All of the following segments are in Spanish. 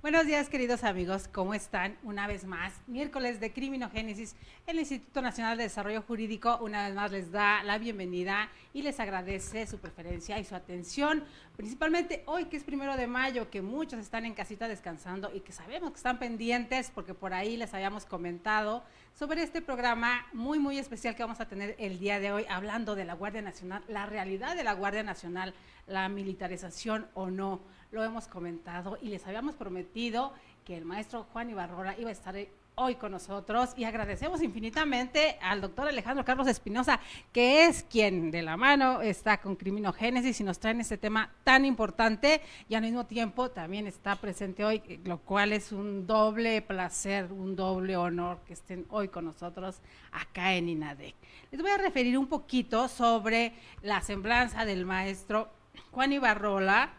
Buenos días, queridos amigos, ¿cómo están? Una vez más, miércoles de Criminogénesis, el Instituto Nacional de Desarrollo Jurídico una vez más les da la bienvenida y les agradece su preferencia y su atención, principalmente hoy que es 1 de mayo, que muchos están en casita descansando y que sabemos que están pendientes porque por ahí les habíamos comentado sobre este programa muy especial que vamos a tener el día de hoy, hablando de la Guardia Nacional, la realidad de la Guardia Nacional, la militarización o no. Lo hemos comentado y les habíamos prometido que el maestro Juan Ibarrola iba a estar hoy con nosotros y agradecemos infinitamente al doctor Alejandro Carlos Espinosa, que es quien de la mano está con Criminogénesis y nos trae este tema tan importante y al mismo tiempo también está presente hoy, lo cual es un doble placer, un doble honor que estén hoy con nosotros acá en INADEC. Les voy a referir un poquito sobre la semblanza del maestro Juan Ibarrola.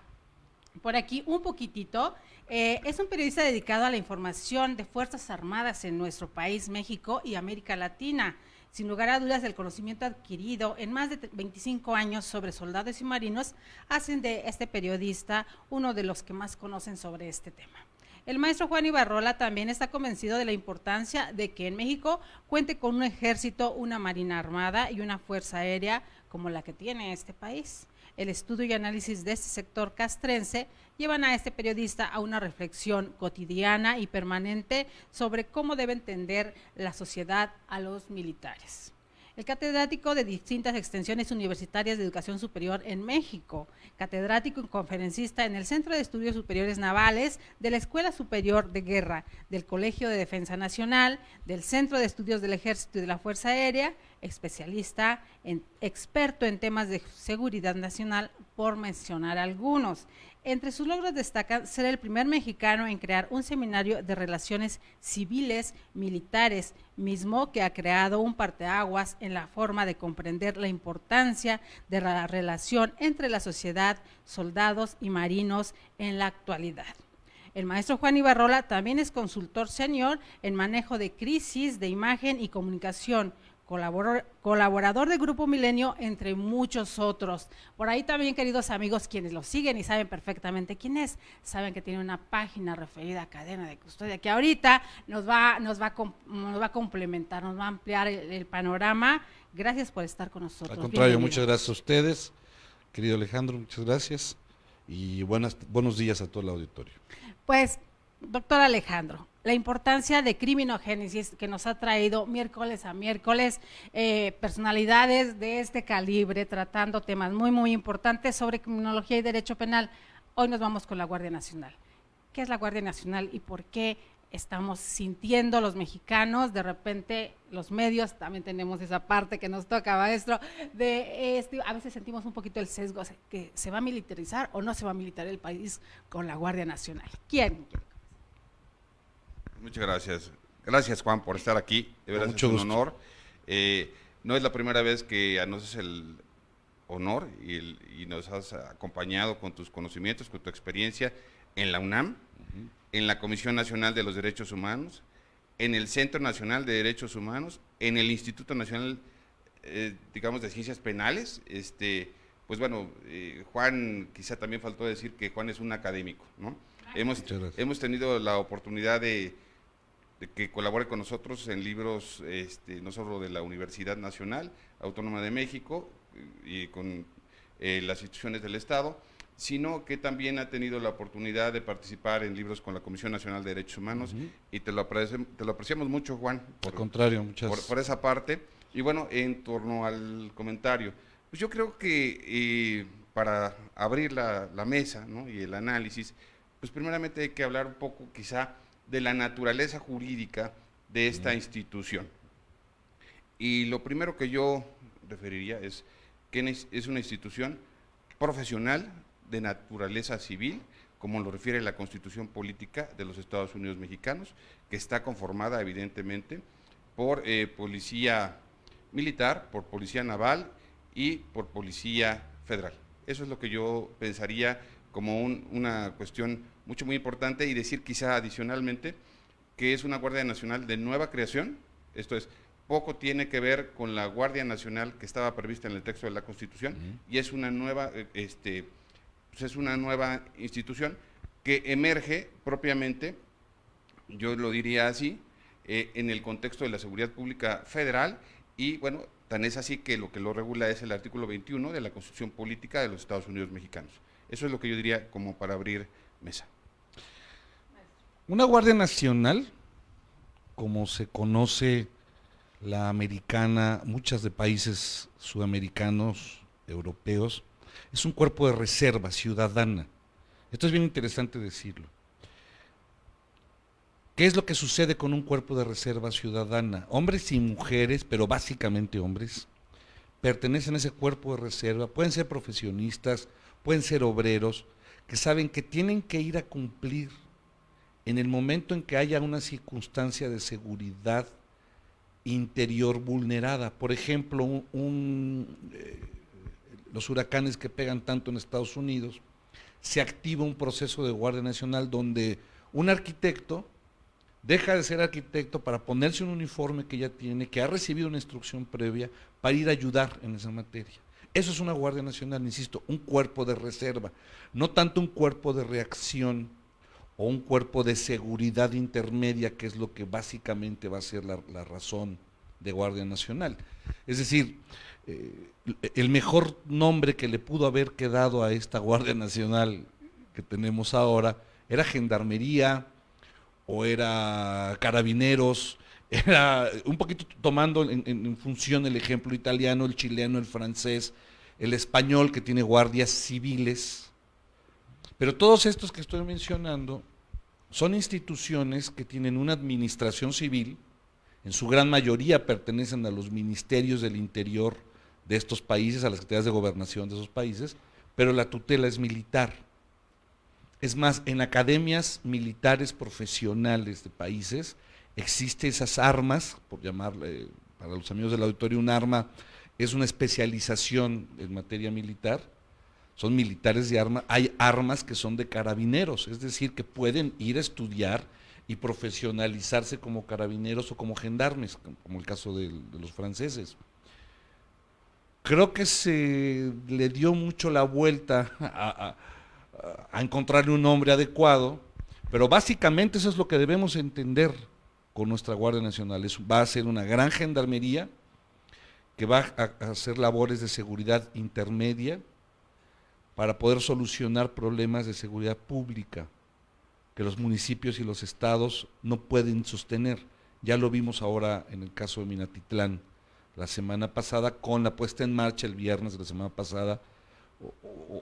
Por aquí un poquitito, es un periodista dedicado a la información de Fuerzas Armadas en nuestro país, México y América Latina. Sin lugar a dudas, el conocimiento adquirido en más de 25 años sobre soldados y marinos hacen de este periodista uno de los que más conocen sobre este tema. El maestro Juan Ibarrola también está convencido de la importancia de que en México cuente con un ejército, una marina armada y una fuerza aérea como la que tiene este país. El estudio y análisis de este sector castrense llevan a este periodista a una reflexión cotidiana y permanente sobre cómo debe entender la sociedad a los militares. El catedrático de distintas extensiones universitarias de educación superior en México, catedrático y conferencista en el Centro de Estudios Superiores Navales, de la Escuela Superior de Guerra, del Colegio de Defensa Nacional, del Centro de Estudios del Ejército y de la Fuerza Aérea, experto en temas de seguridad nacional, por mencionar algunos. Entre sus logros destacan ser el primer mexicano en crear un seminario de relaciones civiles militares, mismo que ha creado un parteaguas en la forma de comprender la importancia de la relación entre la sociedad, soldados y marinos en la actualidad. El maestro Juan Ibarrola también es consultor senior en manejo de crisis de imagen y comunicación, colaborador de Grupo Milenio, entre muchos otros. Por ahí también, queridos amigos, quienes lo siguen y saben perfectamente quién es, saben que tiene una página referida a cadena de custodia que ahorita nos va a complementar, nos va a ampliar el panorama. Gracias por estar con nosotros. Al contrario, muchas gracias a ustedes, querido Alejandro, muchas gracias y buenos días a todo el auditorio. Pues, doctor Alejandro, la importancia de Criminogénesis que nos ha traído miércoles a miércoles, personalidades de este calibre tratando temas muy importantes sobre criminología y derecho penal. Hoy nos vamos con la Guardia Nacional. ¿Qué es la Guardia Nacional y por qué estamos sintiendo los mexicanos? De repente los medios también tenemos esa parte que nos toca, maestro, a veces sentimos un poquito el sesgo, que se va a militarizar o no se va a militarizar el país con la Guardia Nacional. ¿Quién? Muchas gracias. Gracias, Juan, por estar aquí. De verdad es un honor. No es la primera vez que nos haces el honor y nos has acompañado con tus conocimientos, con tu experiencia en la UNAM, en la Comisión Nacional de los Derechos Humanos, en el Centro Nacional de Derechos Humanos, en el Instituto Nacional, digamos, de Ciencias Penales. Pues bueno, Juan, quizá también faltó decir que Juan es un académico, ¿no? Hemos tenido la oportunidad de que colabore con nosotros en libros, no solo de la Universidad Nacional Autónoma de México y con las instituciones del Estado, sino que también ha tenido la oportunidad de participar en libros con la Comisión Nacional de Derechos Humanos, y te lo apreciamos mucho, Juan. Al contrario, por esa parte. Y bueno, en torno al comentario, pues yo creo que para abrir la mesa, ¿no?, y el análisis, pues primeramente hay que hablar un poco quizá de la naturaleza jurídica de esta institución. Y lo primero que yo referiría es que es una institución profesional de naturaleza civil, como lo refiere la Constitución Política de los Estados Unidos Mexicanos, que está conformada evidentemente por policía militar, por policía naval y por policía federal. Eso es lo que yo pensaría como una cuestión muy importante, y decir quizá adicionalmente que es una Guardia Nacional de nueva creación. Esto es, poco tiene que ver con la Guardia Nacional que estaba prevista en el texto de la Constitución, y es una nueva, pues es una nueva institución que emerge propiamente, yo lo diría así, en el contexto de la seguridad pública federal, y bueno, tan es así que lo regula es el artículo 21 de la Constitución Política de los Estados Unidos Mexicanos. Eso es lo que yo diría como para abrir mesa. Una Guardia Nacional, como se conoce la americana, muchas de países sudamericanos, europeos, es un cuerpo de reserva ciudadana. Esto es bien interesante decirlo. ¿Qué es lo que sucede con un cuerpo de reserva ciudadana? Hombres y mujeres, pero básicamente hombres, pertenecen a ese cuerpo de reserva, pueden ser profesionistas, pueden ser obreros, que saben que tienen que ir a cumplir en el momento en que haya una circunstancia de seguridad interior vulnerada. Por ejemplo, los huracanes que pegan tanto en Estados Unidos, se activa un proceso de Guardia Nacional donde un arquitecto deja de ser arquitecto para ponerse un uniforme que ya tiene, que ha recibido una instrucción previa para ir a ayudar en esa materia. Eso es una Guardia Nacional, insisto, un cuerpo de reserva, no tanto un cuerpo de reacción o un cuerpo de seguridad intermedia, que es lo que básicamente va a ser la razón de Guardia Nacional. Es decir, el mejor nombre que le pudo haber quedado a esta Guardia Nacional que tenemos ahora era Gendarmería, o era Carabineros, era un poquito tomando en función el ejemplo italiano, el chileno, el francés, el español, que tiene guardias civiles. Pero todos estos que estoy mencionando son instituciones que tienen una administración civil, en su gran mayoría pertenecen a los ministerios del interior de estos países, a las secretarías de gobernación de esos países, pero la tutela es militar. Es más, en academias militares profesionales de países existen esas armas, por llamarle, para los amigos del auditorio, un arma es una especialización en materia militar, son militares de arma, hay armas que son de carabineros, es decir, que pueden ir a estudiar y profesionalizarse como carabineros o como gendarmes, como el caso de los franceses. Creo que se le dio mucho la vuelta a encontrarle un nombre adecuado, pero básicamente eso es lo que debemos entender con nuestra Guardia Nacional. Va a ser una gran gendarmería que va a hacer labores de seguridad intermedia para poder solucionar problemas de seguridad pública que los municipios y los estados no pueden sostener. Ya lo vimos ahora en el caso de Minatitlán la semana pasada, con la puesta en marcha el viernes de la semana pasada,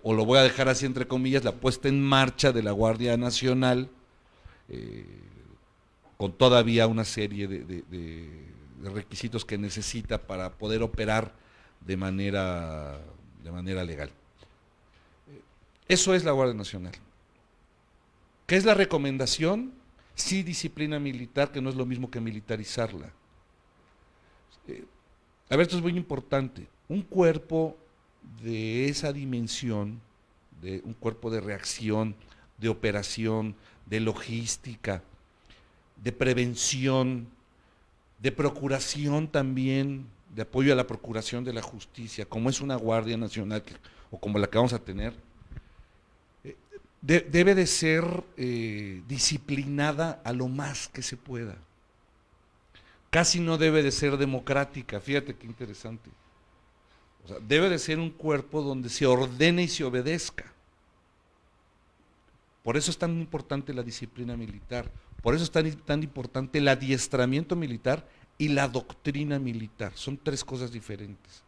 o lo voy a dejar así entre comillas, la puesta en marcha de la Guardia Nacional, con todavía una serie de requisitos que necesita para poder operar de manera legal. Eso es la Guardia Nacional. ¿Qué es la recomendación? Sí, disciplina militar, que no es lo mismo que militarizarla. A ver, esto es muy importante. Un cuerpo de esa dimensión, de un cuerpo de reacción, de operación, de logística, de prevención, de procuración también, de apoyo a la procuración de la justicia, como es una Guardia Nacional o como la que vamos a tener, debe de ser disciplinada a lo más que se pueda. Casi no debe de ser democrática, fíjate qué interesante. O sea, debe de ser un cuerpo donde se ordene y se obedezca. Por eso es tan importante la disciplina militar, por eso es tan importante el adiestramiento militar y la doctrina militar. Son tres cosas diferentes.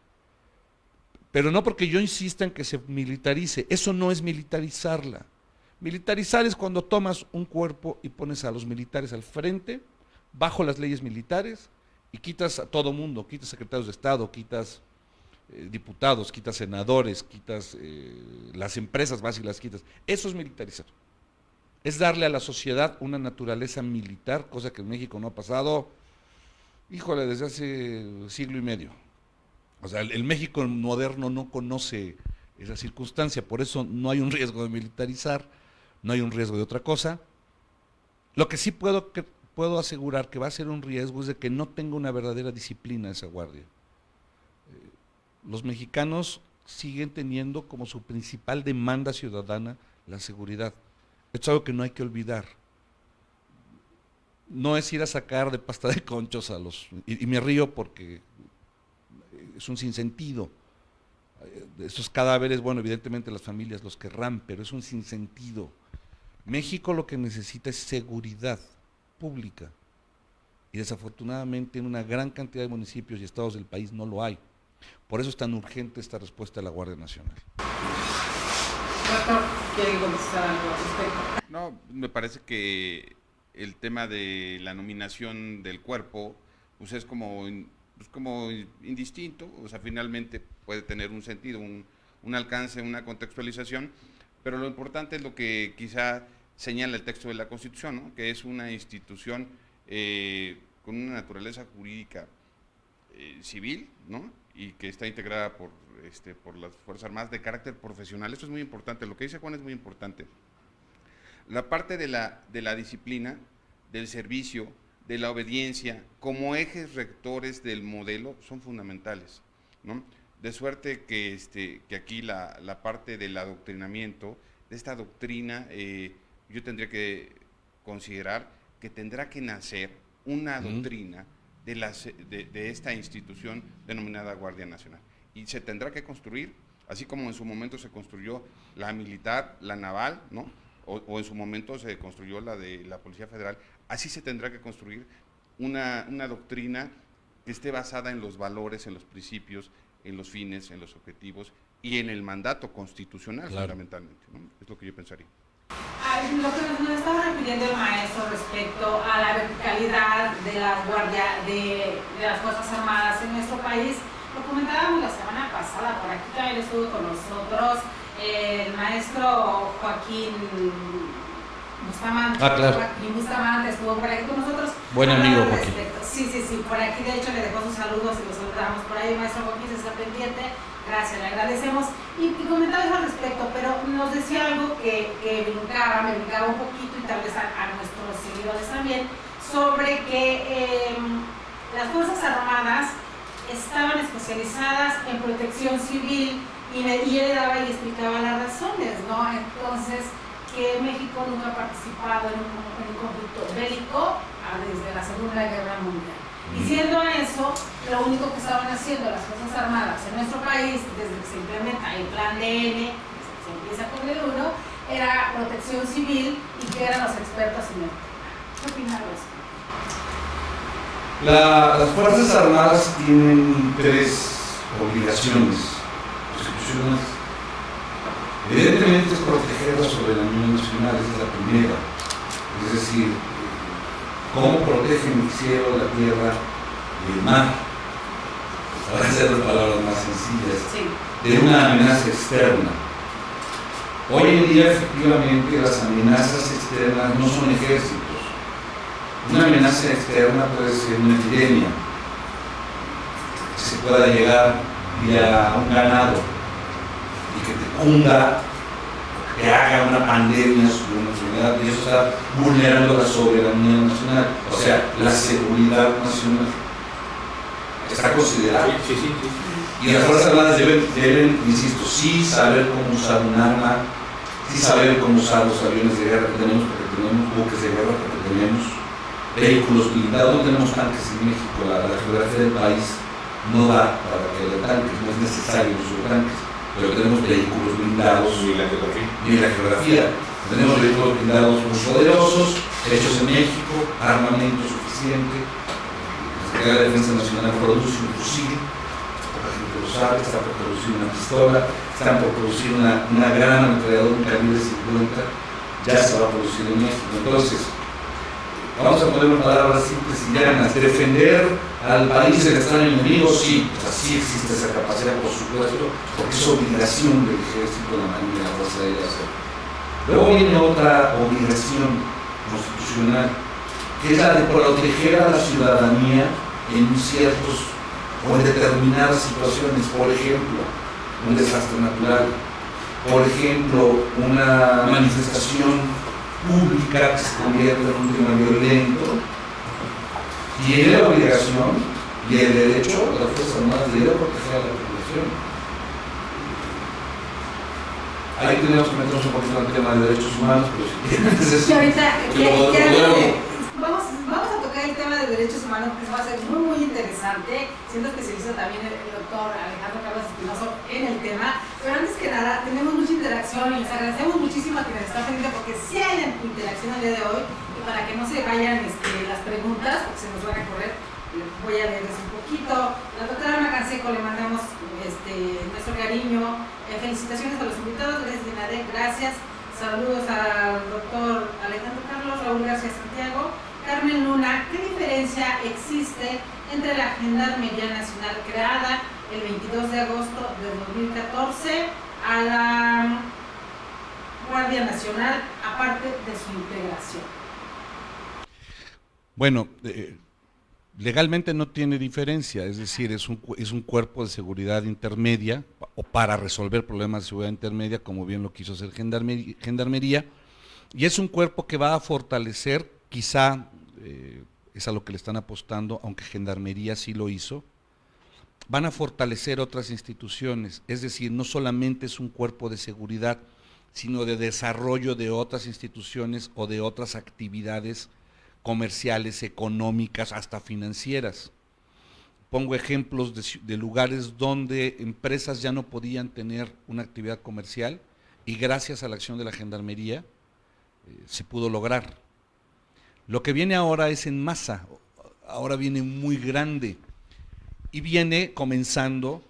Pero no porque yo insista en que se militarice, eso no es militarizarla. Militarizar es cuando tomas un cuerpo y pones a los militares al frente, bajo las leyes militares, y quitas a todo mundo, quitas secretarios de Estado, quitas diputados, quitas senadores, quitas las empresas básicas, las quitas. Eso es militarizar. Es darle a la sociedad una naturaleza militar, cosa que en México no ha pasado, híjole, desde hace siglo y medio. O sea, el México moderno no conoce esa circunstancia, por eso no hay un riesgo de militarizar, no hay un riesgo de otra cosa. Lo que sí puedo asegurar que va a ser un riesgo es de que no tenga una verdadera disciplina esa guardia. Los mexicanos siguen teniendo como su principal demanda ciudadana la seguridad. Esto es algo que no hay que olvidar. No es ir a sacar de pasta de conchos a los... Y me río porque es un sinsentido. Esos cadáveres, bueno, evidentemente las familias los querrán, pero es un sinsentido. México lo que necesita es seguridad pública. Y desafortunadamente en una gran cantidad de municipios y estados del país no lo hay. Por eso es tan urgente esta respuesta de la Guardia Nacional. Doctor, ¿quiere contestar algo al respecto? No, me parece que el tema de la nominación del cuerpo, pues es como indistinto, o sea, finalmente puede tener un sentido, un alcance, una contextualización, pero lo importante es lo que quizá señala el texto de la Constitución, ¿no? Que es una institución con una naturaleza jurídica civil, ¿no? Y que está integrada por las Fuerzas Armadas de carácter profesional. Eso es muy importante, lo que dice Juan es muy importante. La parte de la disciplina, del servicio, de la obediencia, como ejes rectores del modelo, son fundamentales, ¿no? De suerte que aquí la parte del adoctrinamiento, de esta doctrina, yo tendría que considerar que tendrá que nacer una doctrina de esta institución denominada Guardia Nacional. Y se tendrá que construir, así como en su momento se construyó la militar, la naval, ¿no? O en su momento se construyó la de la Policía Federal, así se tendrá que construir una doctrina que esté basada en los valores, en los principios, en los fines, en los objetivos y en el mandato constitucional, claro, fundamentalmente, ¿no? Es lo que yo pensaría. Lo que nos estaba refiriendo el maestro respecto a la verticalidad de las guardias, de las Fuerzas Armadas en nuestro país, lo comentábamos la semana pasada, por aquí también estuvo con nosotros el maestro Joaquín Bustamante. Claro. Joaquín Bustamante estuvo por aquí con nosotros. Buen amigo, Joaquín. Sí, por aquí de hecho le dejó sus saludos y los saludamos por ahí, maestro Joaquín, se está pendiente. Gracias, le agradecemos. Y comentaba eso al respecto, pero nos decía algo que me brincaba un poquito y tal vez a nuestros seguidores también, sobre que las Fuerzas Armadas estaban especializadas en protección civil y él le daba y explicaba las razones, ¿no? Entonces, que México nunca ha participado en un conflicto bélico desde la Segunda Guerra Mundial. Diciendo eso, lo único que estaban haciendo las Fuerzas Armadas en nuestro país, desde que se implementa el Plan DN, desde que se empieza con el 1, era protección civil y que eran los expertos en el tema. ¿Qué opinas de eso? Las Fuerzas Armadas tienen 3 obligaciones constitucionales. Evidentemente es proteger la soberanía nacional, esa es la primera. Es decir, cómo protegen el cielo, la tierra y el mar. Para hacer las palabras más sencillas, de una amenaza externa. Hoy en día, efectivamente, las amenazas externas no son ejércitos. Una amenaza externa puede ser una epidemia, que se pueda llegar vía un ganado y que te cunda, que haga una pandemia sobre una enfermedad, y eso está vulnerando la soberanía nacional, o sea, la seguridad nacional. Está considerado. Sí. Y las Fuerzas Armadas deben, insisto, sí saber cómo usar un arma, sí saber cómo usar los aviones de guerra que tenemos, porque tenemos buques de guerra, porque tenemos vehículos blindados. No tenemos tanques en México, la geografía del país no da para que haya tanques, no es necesario el uso de tanques, pero tenemos vehículos blindados. Y la geografía. Tenemos vehículos blindados muy poderosos, hechos en México, armamento suficiente. La Secretaría de Defensa Nacional produce un fusil, la gente lo sabe, está por producir una pistola, están por producir una gran ametralladora, un calibre 50, ya se va a producir en México. Entonces, vamos a poner palabras simples y llanas. Defender al país del extraño enemigo, sí, o sea, sí existe esa capacidad, por supuesto, porque es obligación del ejército, la marina y la fuerza aérea hacerlo. Luego viene otra obligación constitucional, que es la de proteger a la ciudadanía en ciertos o en determinadas situaciones. Por ejemplo, un desastre natural, por ejemplo, una manifestación pública que se convierte en un tema violento. Tiene la obligación y el derecho de las Fuerzas Armadas de proteger a la población. Ahí tenemos que meternos un poquito en el tema de derechos humanos, pero si quieres... Y ahorita, vamos a tocar el tema de derechos humanos, que va a ser muy, muy interesante, siendo especialista también el doctor Alejandro Carlos Espinoso en el tema. Pero antes que nada, tenemos mucha interacción y les agradecemos muchísimo a quienes están pendientes, porque sí hay interacción el día de hoy, y para que no se vayan las preguntas, porque se nos van a correr, voy a leerles un poquito. La doctora Ana Canseco, le mandamos nuestro cariño, felicitaciones a los invitados, gracias. Saludos al doctor Alejandro Carlos, Raúl García Santiago. Carmen Luna, ¿qué diferencia existe entre la Gendarmería Nacional creada el 22 de agosto de 2014 a la Guardia Nacional, aparte de su integración? Bueno, legalmente no tiene diferencia, es decir, es un cuerpo de seguridad intermedia, o para resolver problemas de seguridad intermedia, como bien lo quiso hacer Gendarmería, y es un cuerpo que va a fortalecer, quizá, es a lo que le están apostando, aunque Gendarmería sí lo hizo, van a fortalecer otras instituciones, es decir, no solamente es un cuerpo de seguridad, sino de desarrollo de otras instituciones o de otras actividades comerciales, económicas, hasta financieras. Pongo ejemplos de lugares donde empresas ya no podían tener una actividad comercial y gracias a la acción de la Gendarmería se pudo lograr. Lo que viene ahora es en masa, ahora viene muy grande y viene comenzando,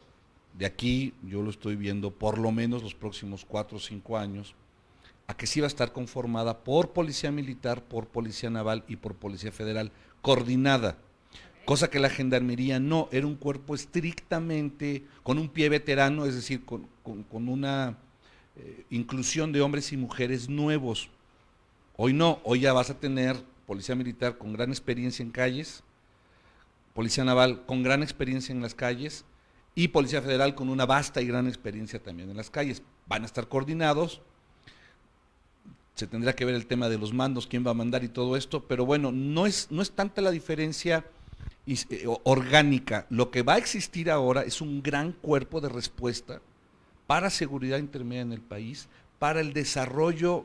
de aquí yo lo estoy viendo por lo menos los próximos 4 o 5 años, a que sí va a estar conformada por Policía Militar, por Policía Naval y por Policía Federal, coordinada, cosa que la Gendarmería no, era un cuerpo estrictamente con un pie veterano, es decir, con una inclusión de hombres y mujeres nuevos. Hoy no, hoy ya vas a tener Policía Militar con gran experiencia en calles, Policía Naval con gran experiencia en las calles y Policía Federal con una vasta y gran experiencia también en las calles. Van a estar coordinados. Se tendrá que ver el tema de los mandos, quién va a mandar y todo esto, pero bueno, no es tanta la diferencia orgánica. Lo que va a existir ahora es un gran cuerpo de respuesta para seguridad intermedia en el país, para el desarrollo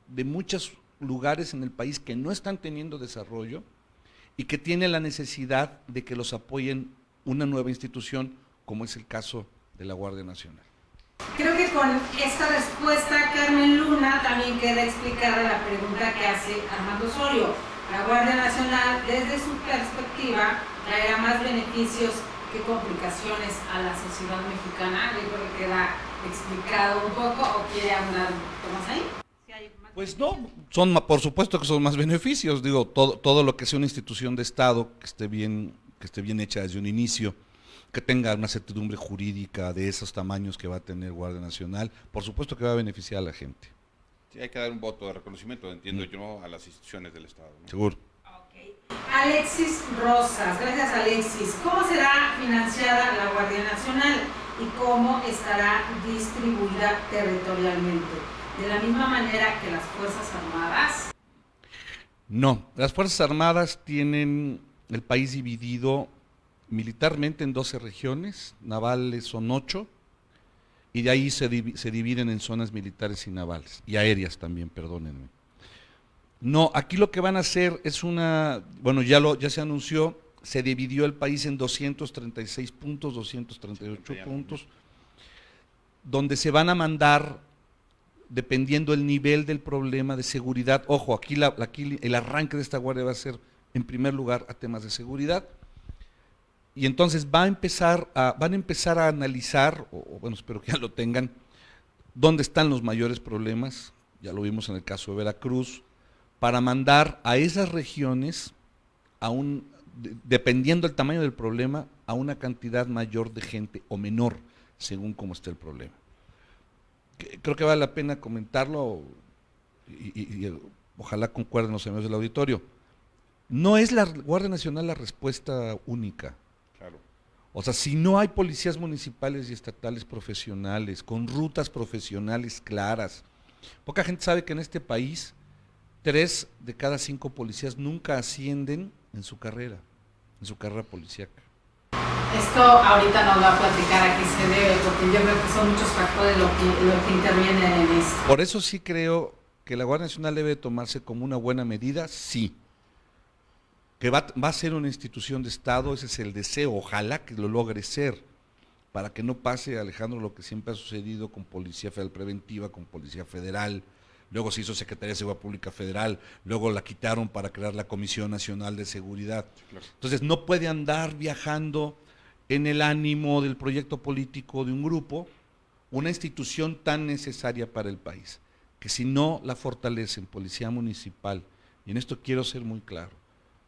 de muchos lugares en el país que no están teniendo desarrollo y que tienen la necesidad de que los apoyen una nueva institución, como es el caso de la Guardia Nacional. Creo que con esta respuesta, Carmen Luna, también queda explicada la pregunta que hace Armando Osorio. La Guardia Nacional, desde su perspectiva, traerá más beneficios que complicaciones a la sociedad mexicana. Yo creo que queda explicado un poco, ¿o quiere hablar un poco más ahí? Pues no, por supuesto que son más beneficios, digo, todo lo que sea una institución de Estado que esté bien hecha desde un inicio, que tenga una certidumbre jurídica de esos tamaños que va a tener Guardia Nacional, por supuesto que va a beneficiar a la gente. Sí, hay que dar un voto de reconocimiento, entiendo yo, a las instituciones del Estado, ¿no? Seguro. Okay. Alexis Rosas, gracias Alexis. ¿Cómo será financiada la Guardia Nacional y cómo estará distribuida territorialmente? ¿De la misma manera que las Fuerzas Armadas? No, las Fuerzas Armadas tienen el país dividido militarmente en 12 regiones, navales son 8, y de ahí se dividen en zonas militares y navales, y aéreas también, perdónenme. No, aquí lo que van a hacer es ya se anunció, se dividió el país en 236 puntos, 238 puntos, donde se van a mandar, dependiendo el nivel del problema de seguridad, ojo, aquí el arranque de esta guardia va a ser, en primer lugar, a temas de seguridad, y entonces van a empezar a analizar, bueno, espero que ya lo tengan, dónde están los mayores problemas, ya lo vimos en el caso de Veracruz, para mandar a esas regiones, dependiendo del tamaño del problema, a una cantidad mayor de gente o menor, según cómo esté el problema. Creo que vale la pena comentarlo y ojalá concuerden los amigos del auditorio. No es la Guardia Nacional la respuesta única. Claro. O sea, si no hay policías municipales y estatales profesionales, con rutas profesionales claras, poca gente sabe que en este país 3 de cada 5 policías nunca ascienden en su carrera policíaca. Esto ahorita nos va a platicar a qué se debe, porque yo creo que son muchos factores lo que intervienen en esto. Por eso sí creo que la Guardia Nacional debe tomarse como una buena medida, sí. Que va a ser una institución de Estado, ese es el deseo, ojalá que lo logre ser, para que no pase, Alejandro, lo que siempre ha sucedido con Policía Federal Preventiva, con Policía Federal, luego se hizo Secretaría de Seguridad Pública Federal, luego la quitaron para crear la Comisión Nacional de Seguridad. Claro. Entonces no puede andar viajando en el ánimo del proyecto político de un grupo, una institución tan necesaria para el país, que si no la fortalecen, Policía Municipal, y en esto quiero ser muy claro,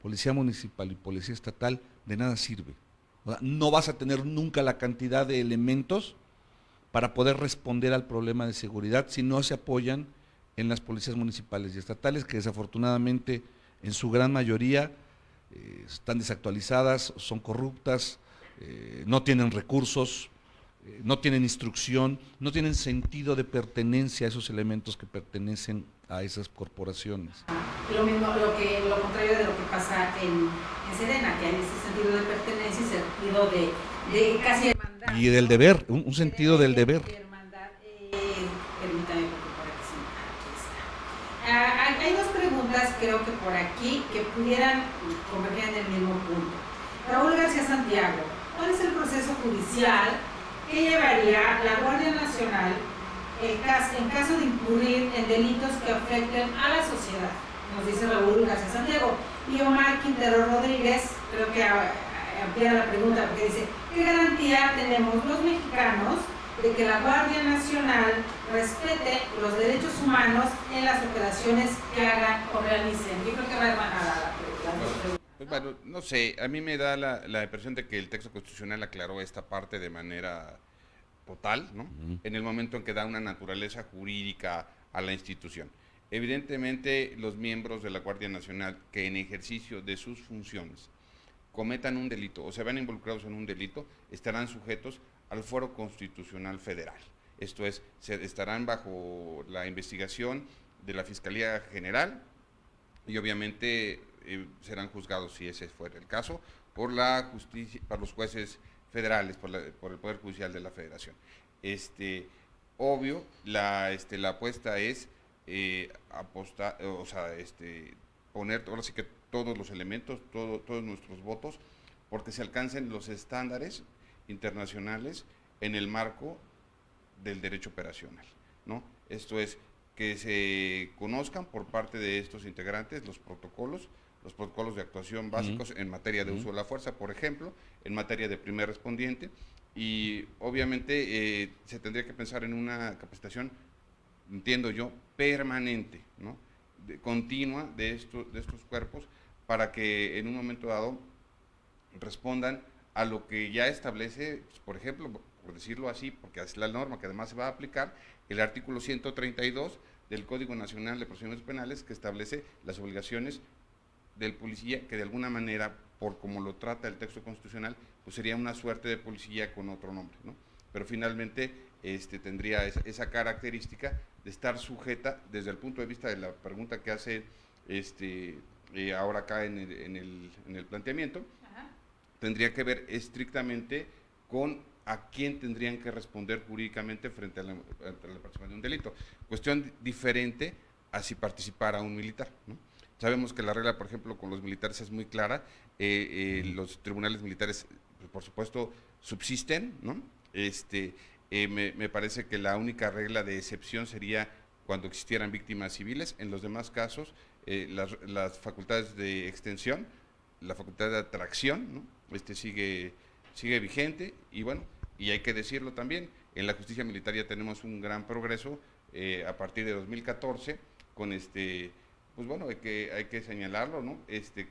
Policía Municipal y Policía Estatal de nada sirve. O sea, no vas a tener nunca la cantidad de elementos para poder responder al problema de seguridad si no se apoyan en las policías municipales y estatales, que desafortunadamente en su gran mayoría están desactualizadas, son corruptas, no tienen recursos, no tienen instrucción, no tienen sentido de pertenencia a esos elementos que pertenecen a esas corporaciones. Lo contrario de lo que pasa en Sedena, que hay ese sentido de pertenencia y sentido de casi hermandad. Y del deber, un sentido del deber. Hermandad, permítame, porque por aquí sí, aquí está. Hay dos preguntas, creo que por aquí, que pudieran converger en el mismo punto. Raúl García Santiago, ¿cuál es el proceso judicial que llevaría la Guardia Nacional en caso de incurrir en delitos que afecten a la sociedad? Nos dice Raúl García Santiago. Y Omar Quintero Rodríguez, creo que amplía la pregunta, porque dice, ¿qué garantía tenemos los mexicanos de que la Guardia Nacional respete los derechos humanos en las operaciones que hagan o realicen? Yo creo que va hermanada la pregunta. Pues bueno, no sé, a mí me da la impresión de que el texto constitucional aclaró esta parte de manera total, ¿no? En el momento en que da una naturaleza jurídica a la institución. Evidentemente, los miembros de la Guardia Nacional que en ejercicio de sus funciones cometan un delito o se vean involucrados en un delito, estarán sujetos al Fuero Constitucional Federal. Esto es, estarán bajo la investigación de la Fiscalía General y obviamente serán juzgados, si ese fuera el caso, por la justicia, por los jueces federales, por el Poder Judicial de la Federación. Obvio, la apuesta es poner ahora sí que todos los elementos, todos nuestros votos, porque se alcancen los estándares internacionales en el marco del derecho operacional, ¿no? Esto es, que se conozcan por parte de estos integrantes los protocolos de actuación básicos en materia de uso de la fuerza, por ejemplo, en materia de primer respondiente, y obviamente se tendría que pensar en una capacitación, entiendo yo, permanente, ¿no? Continua de estos cuerpos, para que en un momento dado respondan a lo que ya establece, pues, por ejemplo, por decirlo así, porque es la norma que además se va a aplicar, el artículo 132 del Código Nacional de Procedimientos Penales, que establece las obligaciones del policía, que de alguna manera, por como lo trata el texto constitucional, pues sería una suerte de policía con otro nombre, ¿no? Pero finalmente tendría esa característica de estar sujeta, desde el punto de vista de la pregunta que hace ahora acá en el planteamiento, tendría que ver estrictamente con a quién tendrían que responder jurídicamente frente a la participación de un delito. Cuestión diferente a si participara un militar, ¿no? Sabemos que la regla, por ejemplo, con los militares es muy clara. Los tribunales militares, por supuesto, subsisten, ¿no? Me parece que la única regla de excepción sería cuando existieran víctimas civiles. En los demás casos, las facultades de extensión, la facultad de atracción, ¿no? Sigue vigente, y bueno, y hay que decirlo también, en la justicia militar ya tenemos un gran progreso a partir de 2014 con pues bueno, hay que señalarlo, ¿no?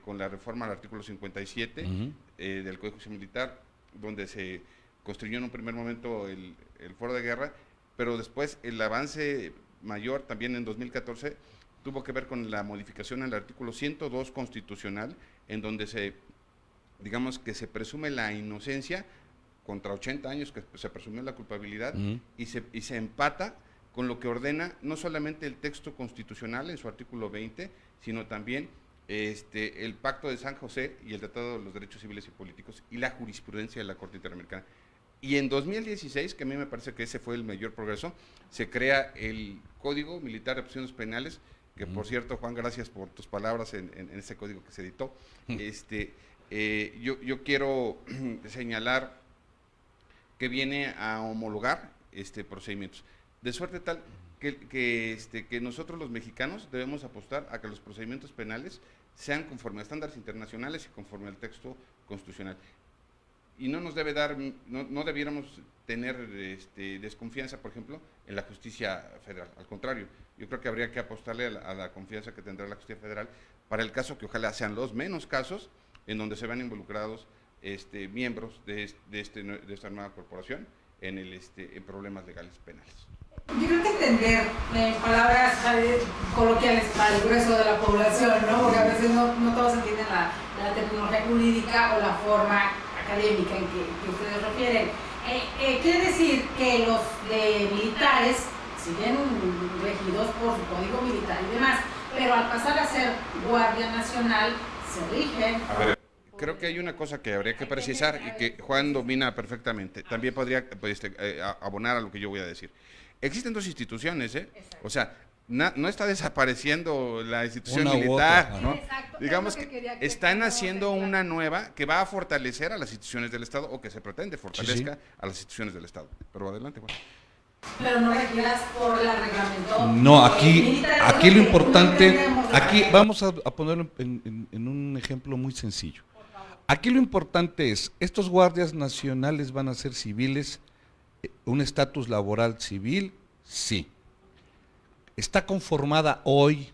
Con la reforma al artículo 57 del Código Civil Militar, donde se construyó en un primer momento el fuero de guerra, pero después el avance mayor también en 2014 tuvo que ver con la modificación al artículo 102 constitucional, en donde digamos que se presume la inocencia contra 80 años que se presumió la culpabilidad, y se empata con lo que ordena no solamente el texto constitucional en su artículo 20, sino también el Pacto de San José y el Tratado de los Derechos Civiles y Políticos y la jurisprudencia de la Corte Interamericana. Y en 2016, que a mí me parece que ese fue el mayor progreso, se crea el Código Militar de Procedimientos Penales, que por cierto, Juan, gracias por tus palabras en ese código que se editó. Yo quiero señalar que viene a homologar procedimientos, de suerte tal que nosotros los mexicanos debemos apostar a que los procedimientos penales sean conforme a estándares internacionales y conforme al texto constitucional. Y no nos debe dar, no debiéramos tener desconfianza, por ejemplo, en la justicia federal. Al contrario, yo creo que habría que apostarle a la confianza que tendrá la justicia federal para el caso que ojalá sean los menos casos en donde se vean involucrados miembros de esta nueva corporación en problemas legales penales. Yo creo que entender palabras coloquiales para el grueso de la población, ¿no? Porque a veces no todos entienden la terminología jurídica o la forma académica en que ustedes refieren. Quiere decir que los militares siguen regidos por su código militar y demás, pero al pasar a ser Guardia Nacional se rigen. A ver, creo que hay una cosa que habría que precisar y que Juan domina perfectamente. También podría abonar a lo que yo voy a decir. Existen dos instituciones, o sea, no está desapareciendo la institución Una u militar, otra, ¿no? Exacto, Digamos es lo que que quería están que haciendo quedara una nueva que va a fortalecer a las instituciones del Estado o que se pretende fortalezca a las instituciones del Estado. Pero adelante, Juan. Pero no regidas por la reglamento. No, aquí militar, lo que importante, no entendemos de aquí la- vamos a ponerlo en un ejemplo muy sencillo. Aquí lo importante es, estos guardias nacionales van a ser civiles, un estatus laboral civil, sí. Está conformada hoy,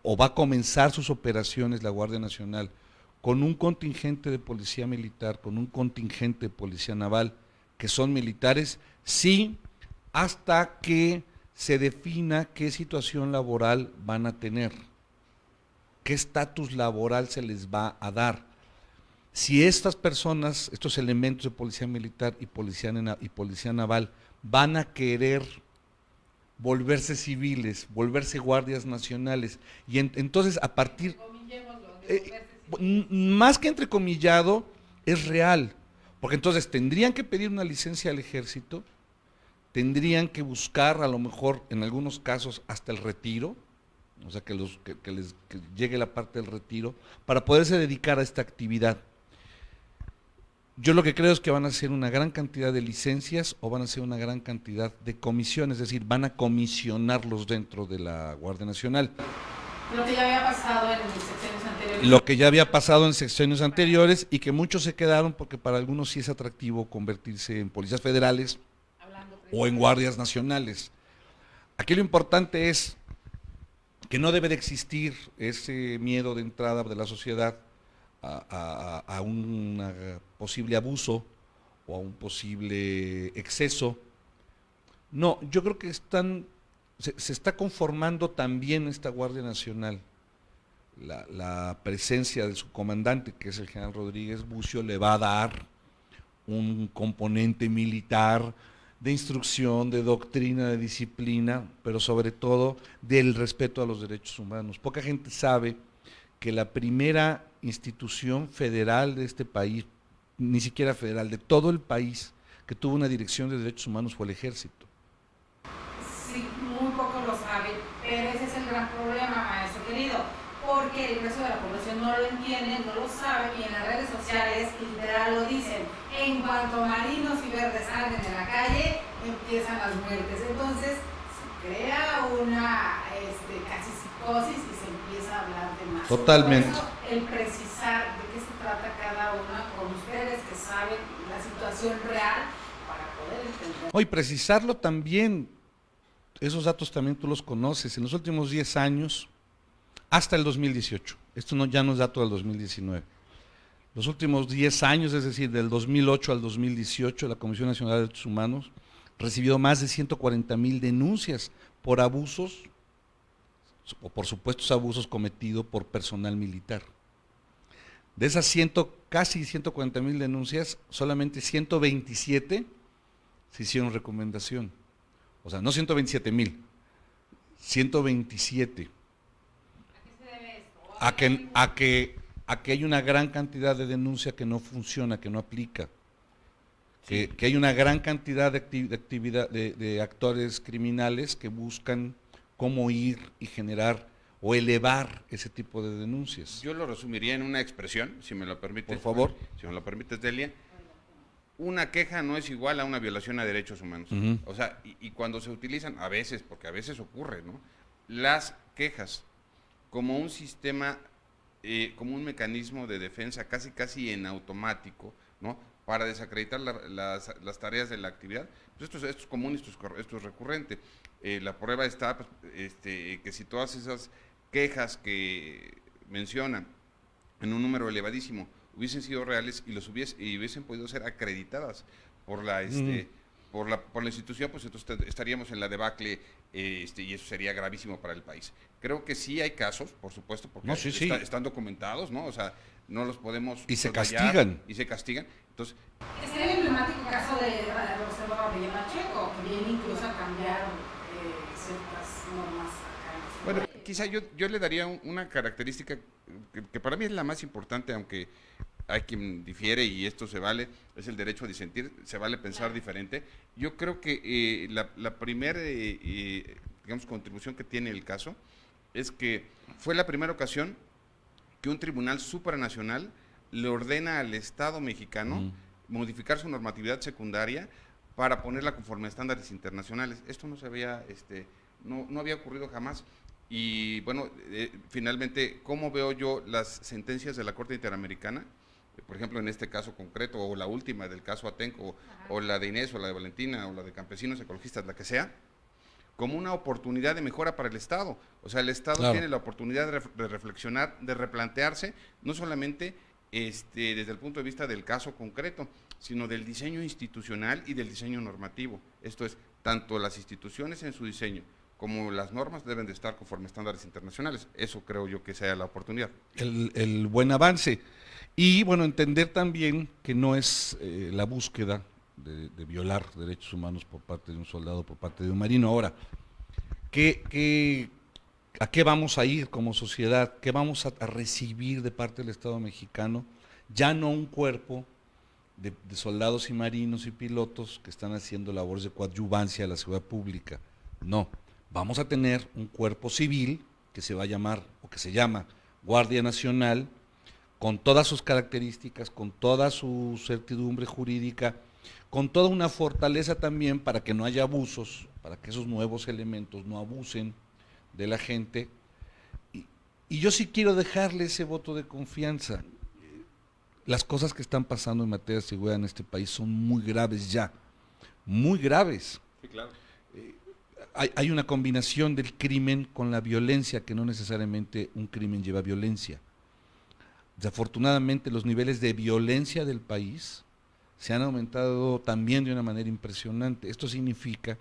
o va a comenzar sus operaciones la Guardia Nacional, con un contingente de policía militar, con un contingente de policía naval, que son militares, sí, hasta que se defina qué situación laboral van a tener, qué estatus laboral se les va a dar. Si estas personas, estos elementos de policía militar y policía naval, van a querer volverse civiles, volverse guardias nacionales, y entonces a partir, más que entrecomillado, es real, porque entonces tendrían que pedir una licencia al ejército, tendrían que buscar a lo mejor en algunos casos hasta el retiro, o sea que llegue la parte del retiro, para poderse dedicar a esta actividad. Yo lo que creo es que van a ser una gran cantidad de licencias o van a ser una gran cantidad de comisiones, es decir, van a comisionarlos dentro de la Guardia Nacional. Lo que ya había pasado en secciones anteriores. Lo que ya había pasado en sexenios anteriores y que muchos se quedaron porque para algunos sí es atractivo convertirse en policías federales o en guardias nacionales. Aquí lo importante es que no debe de existir ese miedo de entrada de la sociedad a un posible abuso o a un posible exceso. No, yo creo que se está conformando también esta Guardia Nacional. La presencia de su comandante, que es el general Rodríguez Bucio, le va a dar un componente militar de instrucción, de doctrina, de disciplina, pero sobre todo del respeto a los derechos humanos. Poca gente sabe que la primera institución federal de este país, ni siquiera federal, de todo el país, que tuvo una dirección de derechos humanos fue el ejército. Sí, muy poco lo saben, pero ese es el gran problema, maestro querido, porque el resto de la población no lo entiende, no lo sabe, y en las redes sociales literal lo dicen. En cuanto marinos y verdes anden en la calle, empiezan las muertes. Entonces se crea una casi psicosis y se empieza a hablar de más. Totalmente. Por eso, el precisar de qué se trata cada una con ustedes que saben la situación real para poder entender. Y precisarlo también, esos datos también tú los conoces, en los últimos 10 años, hasta el 2018, esto ya no es dato del 2019, los últimos 10 años, es decir, del 2008 al 2018, la Comisión Nacional de Derechos Humanos recibió más de 140,000 denuncias por abusos, o por supuestos abusos cometidos por personal militar. De esas casi 140,000 denuncias, solamente 127 se hicieron recomendación. O sea, no 127,000, 127. ¿A qué se debe esto? a que hay una gran cantidad de denuncia que no funciona, que no aplica. Que hay una gran cantidad de actores criminales que buscan cómo ir y generar o elevar ese tipo de denuncias. Yo lo resumiría en una expresión, si me lo permites. Por favor. Si me lo permites, Delia. Una queja no es igual a una violación a derechos humanos. Ujú. O sea, y cuando se utilizan, a veces, porque a veces ocurre, ¿no? Las quejas como un sistema, como un mecanismo de defensa casi en automático, ¿no? Para desacreditar las tareas de la actividad, pues esto es común, esto es recurrente. La prueba está, pues, que si todas esas quejas que mencionan en un número elevadísimo hubiesen sido reales y hubiesen podido ser acreditadas por la por la institución, pues entonces estaríamos en la debacle, y eso sería gravísimo para el país. Creo que sí hay casos, por supuesto, porque están documentados, ¿no? O sea, no los podemos y se soslayar, castigan. y se castigan. Entonces, sería el emblemático caso de la observadora de Pacheco, que viene incluso a cambiar ciertas normas acá. Bueno, quizá yo le daría una característica que para mí es la más importante, aunque hay quien difiere y esto se vale, es el derecho a disentir, se vale pensar diferente. Yo creo que la primera, digamos, contribución que tiene el caso es que fue la primera ocasión que un tribunal supranacional le ordena al Estado mexicano modificar su normatividad secundaria para ponerla conforme a estándares internacionales. Esto no se había, no había ocurrido jamás. Y bueno, finalmente, ¿cómo veo yo las sentencias de la Corte Interamericana? Por ejemplo, en este caso concreto, o la última del caso Atenco, o la de Inés, o la de Valentina, o la de Campesinos Ecologistas, la que sea, como una oportunidad de mejora para el Estado. O sea, el Estado tiene la oportunidad de reflexionar, de replantearse, no solamente desde el punto de vista del caso concreto, sino del diseño institucional y del diseño normativo. Esto es, tanto las instituciones en su diseño como las normas deben de estar conforme a estándares internacionales. Eso creo yo que sea la oportunidad. El buen avance. Y bueno, entender también que no es la búsqueda de violar derechos humanos por parte de un soldado, por parte de un marino. Ahora, ¿a qué vamos a ir como sociedad? ¿Qué vamos a recibir de parte del Estado mexicano? Ya no un cuerpo de soldados y marinos y pilotos que están haciendo labores de coadyuvancia a la seguridad pública. No, vamos a tener un cuerpo civil que se va a llamar, o que se llama Guardia Nacional, con todas sus características, con toda su certidumbre jurídica, con toda una fortaleza también para que no haya abusos, para que esos nuevos elementos no abusen de la gente. Y yo sí quiero dejarle ese voto de confianza. Las cosas que están pasando en materia de seguridad en este país son muy graves ya, muy graves. Sí, claro. Hay una combinación del crimen con la violencia, que no necesariamente un crimen lleva violencia. Desafortunadamente los niveles de violencia del país se han aumentado también de una manera impresionante. Esto significa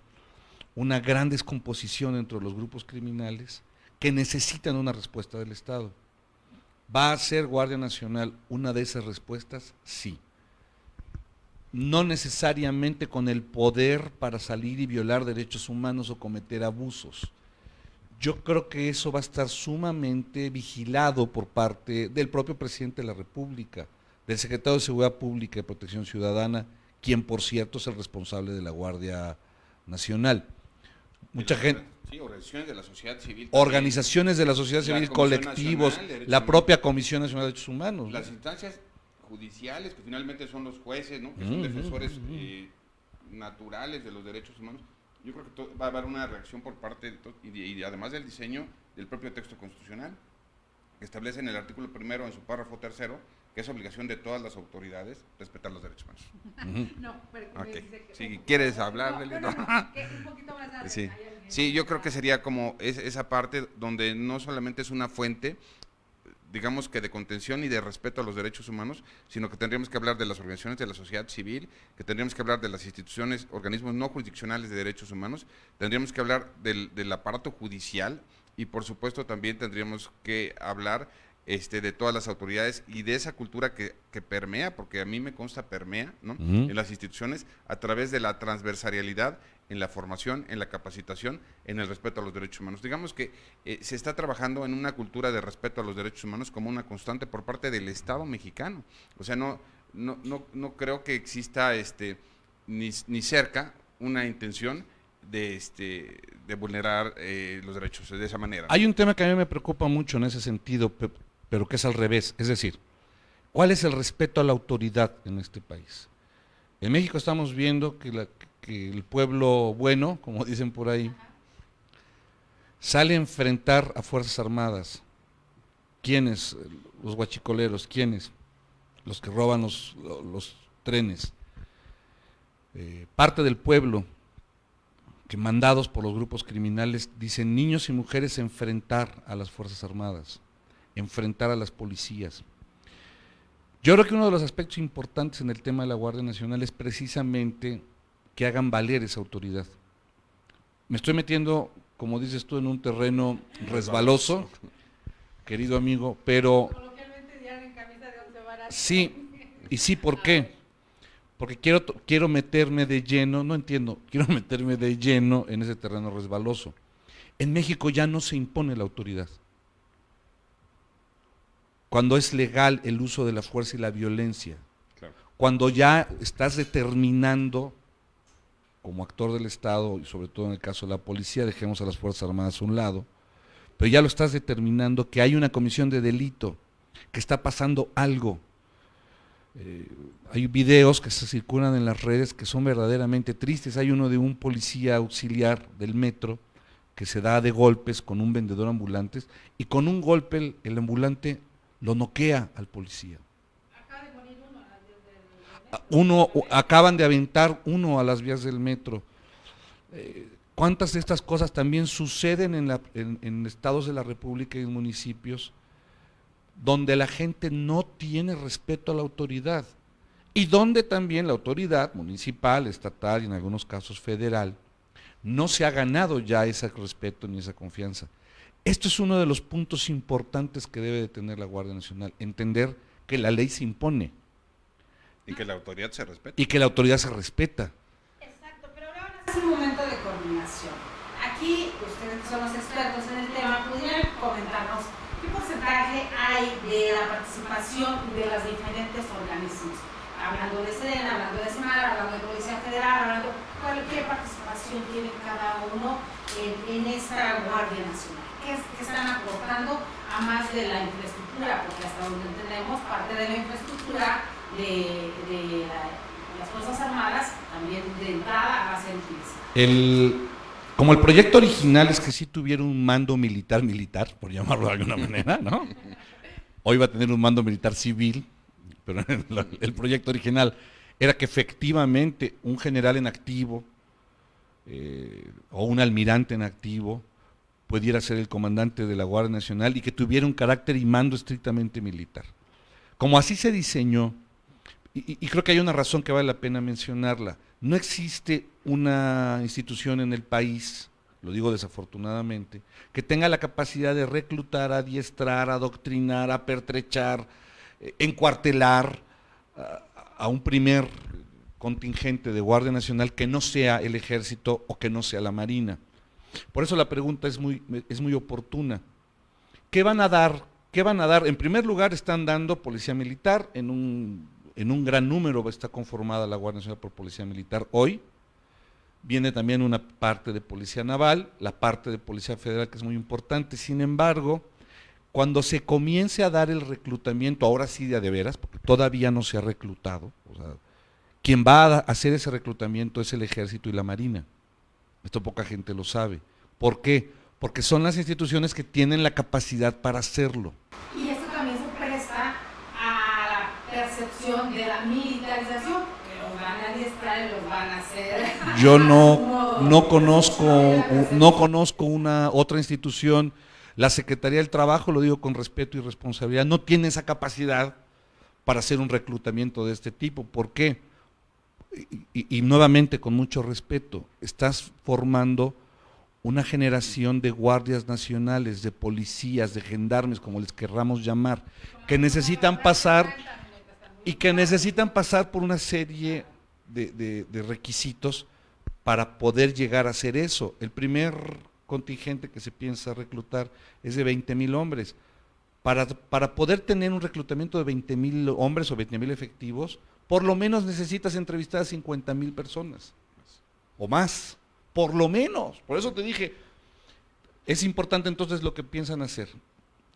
una gran descomposición dentro de los grupos criminales que necesitan una respuesta del Estado. ¿Va a ser Guardia Nacional una de esas respuestas? Sí. No necesariamente con el poder para salir y violar derechos humanos o cometer abusos. Yo creo que eso va a estar sumamente vigilado por parte del propio presidente de la República, del secretario de Seguridad Pública y Protección Ciudadana, quien por cierto es el responsable de la Guardia Nacional. Mucha gente... Sí, organizaciones de la sociedad civil. Organizaciones de la sociedad civil, colectivos, la propia Comisión Nacional de Derechos Humanos. Las instancias judiciales, que finalmente son los jueces, ¿no? Que son defensores naturales de los derechos humanos. Yo creo que va a haber una reacción por parte de y además del diseño del propio texto constitucional, que establece en el artículo 1 en su párrafo 3, que es obligación de todas las autoridades respetar los derechos humanos. No, pero Okay. dice que Si quieres hablar, que un poquito más a sí. detalle. Sí, yo creo que sería como esa parte donde no solamente es una fuente, digamos que de contención y de respeto a los derechos humanos, sino que tendríamos que hablar de las organizaciones de la sociedad civil, que tendríamos que hablar de las instituciones, organismos no jurisdiccionales de derechos humanos, tendríamos que hablar del aparato judicial y por supuesto también tendríamos que hablar de todas las autoridades y de esa cultura que permea, porque a mí me consta permea, ¿no? En las instituciones a través de la transversalidad en la formación, en la capacitación, en el respeto a los derechos humanos. Digamos que se está trabajando en una cultura de respeto a los derechos humanos como una constante por parte del Estado mexicano. O sea, no creo que exista ni cerca una intención de vulnerar los derechos de esa manera. Hay un tema que a mí me preocupa mucho en ese sentido, pero que es al revés, es decir, ¿cuál es el respeto a la autoridad en este país? En México estamos viendo que el pueblo bueno, como dicen por ahí, sale a enfrentar a Fuerzas Armadas. ¿Quiénes? Los guachicoleros. ¿Quiénes? Los que roban los trenes. Parte del pueblo que, mandados por los grupos criminales, dicen niños y mujeres enfrentar a las Fuerzas Armadas, enfrentar a las policías. Yo creo que uno de los aspectos importantes en el tema de la Guardia Nacional es precisamente que hagan valer esa autoridad. Me estoy metiendo, como dices tú, en un terreno resbaloso, querido amigo, pero Coloquialmente dirán en camisa de 11 varas. sí, y sí, ¿por qué? Porque quiero meterme de lleno, no entiendo, quiero meterme de lleno en ese terreno resbaloso. En México ya no se impone la autoridad. Cuando es legal el uso de la fuerza y la violencia, Claro. cuando ya estás determinando, como actor del Estado, y sobre todo en el caso de la policía, dejemos a las Fuerzas Armadas a un lado, pero ya lo estás determinando que hay una comisión de delito, que está pasando algo. Hay videos que se circulan en las redes que son verdaderamente tristes. Hay uno de un policía auxiliar del metro que se da de golpes con un vendedor ambulante, y con un golpe el ambulante lo noquea al policía. Acaba de morir uno a las 10 del metro. Acaban de aventar uno a las vías del metro. ¿Cuántas de estas cosas también suceden en estados de la República y en municipios donde la gente no tiene respeto a la autoridad? Y donde también la autoridad municipal, estatal y en algunos casos federal no se ha ganado ya ese respeto ni esa confianza. Esto es uno de los puntos importantes que debe de tener la Guardia Nacional, entender que la ley se impone Y que la autoridad se respete. y que la autoridad se respeta. Exacto, pero ahora es un momento de coordinación. Aquí, ustedes que son los expertos en el tema, pudieran comentarnos qué porcentaje hay de la participación de los diferentes organismos. Hablando de SEDENA, hablando de SEMAR, hablando de Policía Federal, ¿qué participación tiene cada uno en esta Guardia Nacional? ¿Qué están aportando a más de la infraestructura? Porque hasta donde entendemos, parte de la infraestructura de las Fuerzas Armadas también de entrada va a ser utilizada. Como el proyecto original es que sí tuviera un mando militar, por llamarlo de alguna manera, ¿no? Hoy va a tener un mando militar civil, pero el proyecto original era que efectivamente un general en activo o un almirante en activo pudiera ser el comandante de la Guardia Nacional y que tuviera un carácter y mando estrictamente militar. Como así se diseñó, y creo que hay una razón que vale la pena mencionarla, no existe una institución en el país, lo digo desafortunadamente, que tenga la capacidad de reclutar, adiestrar, adoctrinar, apertrechar, encuartelar a un primer contingente de Guardia Nacional que no sea el Ejército o que no sea la Marina. Por eso la pregunta es muy oportuna. ¿Qué van a dar? ¿Qué van a dar? En primer lugar, están dando policía militar, en un gran número está conformada la Guardia Nacional por policía militar hoy. Viene también una parte de policía naval, la parte de policía federal, que es muy importante. Sin embargo, cuando se comience a dar el reclutamiento, ahora sí de veras, porque todavía no se ha reclutado, o sea, quien va a hacer ese reclutamiento es el Ejército y la Marina. Esto poca gente lo sabe. ¿Por qué? Porque son las instituciones que tienen la capacidad para hacerlo. Y esto también se presta a la percepción de la militarización, que los van a adiestrar y los van a hacer. Yo no conozco una otra institución. La Secretaría del Trabajo, lo digo con respeto y responsabilidad, no tiene esa capacidad para hacer un reclutamiento de este tipo. ¿Por qué? Y nuevamente, con mucho respeto, estás formando una generación de guardias nacionales, de policías, de gendarmes, como les querramos llamar, que necesitan pasar por una serie de requisitos para poder llegar a hacer eso. El primer contingente que se piensa reclutar es de 20,000 hombres. Para poder tener un reclutamiento de 20,000 hombres o 20,000 efectivos, por lo menos necesitas entrevistar a 50,000 personas o más, por lo menos. Por eso te dije, es importante entonces lo que piensan hacer.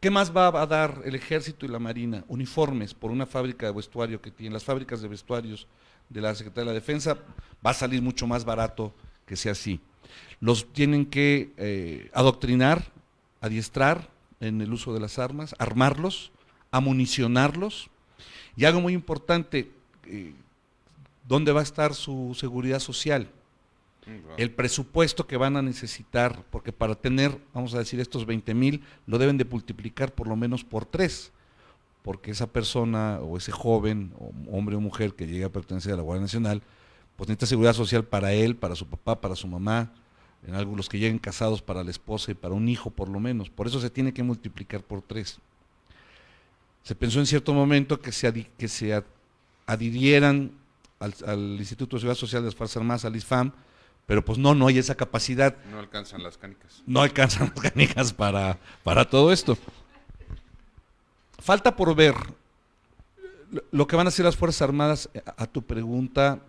¿Qué más va a dar el Ejército y la Marina? Uniformes por una fábrica de vestuario que tienen. Las fábricas de vestuarios de la Secretaría de la Defensa va a salir mucho más barato que sea así. Los tienen que adoctrinar, adiestrar en el uso de las armas, armarlos, amunicionarlos, y algo muy importante, ¿dónde va a estar su seguridad social? El presupuesto que van a necesitar, porque para tener, vamos a decir, estos 20,000, lo deben de multiplicar por lo menos por 3, porque esa persona o ese joven, o hombre o mujer que llegue a pertenecer a la Guardia Nacional, pues necesita seguridad social para él, para su papá, para su mamá, en algunos los que lleguen casados para la esposa y para un hijo por lo menos. Por eso se tiene que multiplicar por 3. Se pensó en cierto momento que se adhirieran al Instituto de Seguridad Social de las Fuerzas Armadas, al ISFAM, pero pues no hay esa capacidad. No alcanzan las canicas. No alcanzan las canicas para todo esto. Falta por ver lo que van a hacer las Fuerzas Armadas. A tu pregunta,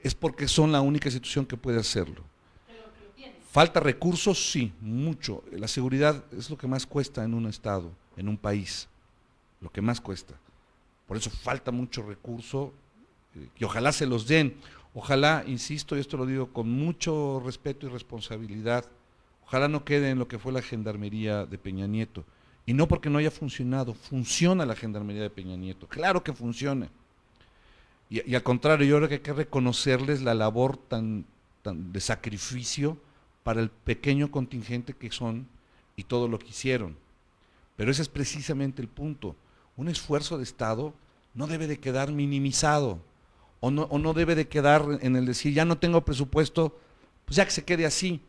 es porque son la única institución que puede hacerlo. ¿Falta recursos? Sí, mucho. La seguridad es lo que más cuesta en un estado, en un país, lo que más cuesta. Por eso falta mucho recurso, y ojalá se los den. Ojalá, insisto, y esto lo digo con mucho respeto y responsabilidad, ojalá no quede en lo que fue la Gendarmería de Peña Nieto. Y no porque no haya funcionado, funciona la Gendarmería de Peña Nieto, claro que funciona. Y al contrario, yo creo que hay que reconocerles la labor tan de sacrificio para el pequeño contingente que son y todo lo que hicieron. Pero ese es precisamente el punto. Un esfuerzo de Estado no debe de quedar minimizado, o no debe de quedar en el decir, ya no tengo presupuesto, pues ya que se quede así.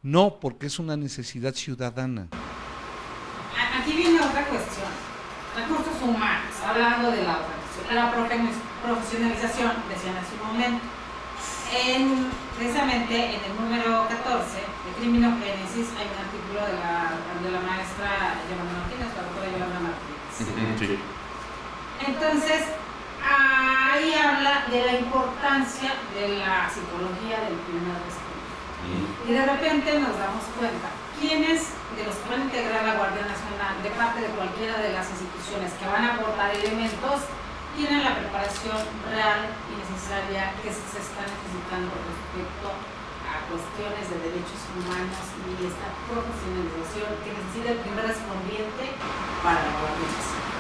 No, porque es una necesidad ciudadana. Aquí viene otra cuestión, recursos humanos, hablando de la otra cuestión, la profesionalización, decían en su momento. Precisamente en el número 14 de Criminogénesis hay un artículo de la maestra Yolanda Martínez, la doctora Yolanda Martínez. Sí. Entonces, ahí habla de la importancia de la psicología del primer responsable. Y de repente nos damos cuenta, ¿quiénes de los que van a integrar la Guardia Nacional de parte de cualquiera de las instituciones que van a aportar elementos tienen la preparación real y necesaria que se está necesitando respecto a cuestiones de derechos humanos y esta profesionalización que necesita el primer respondiente para la Guardia Nacional?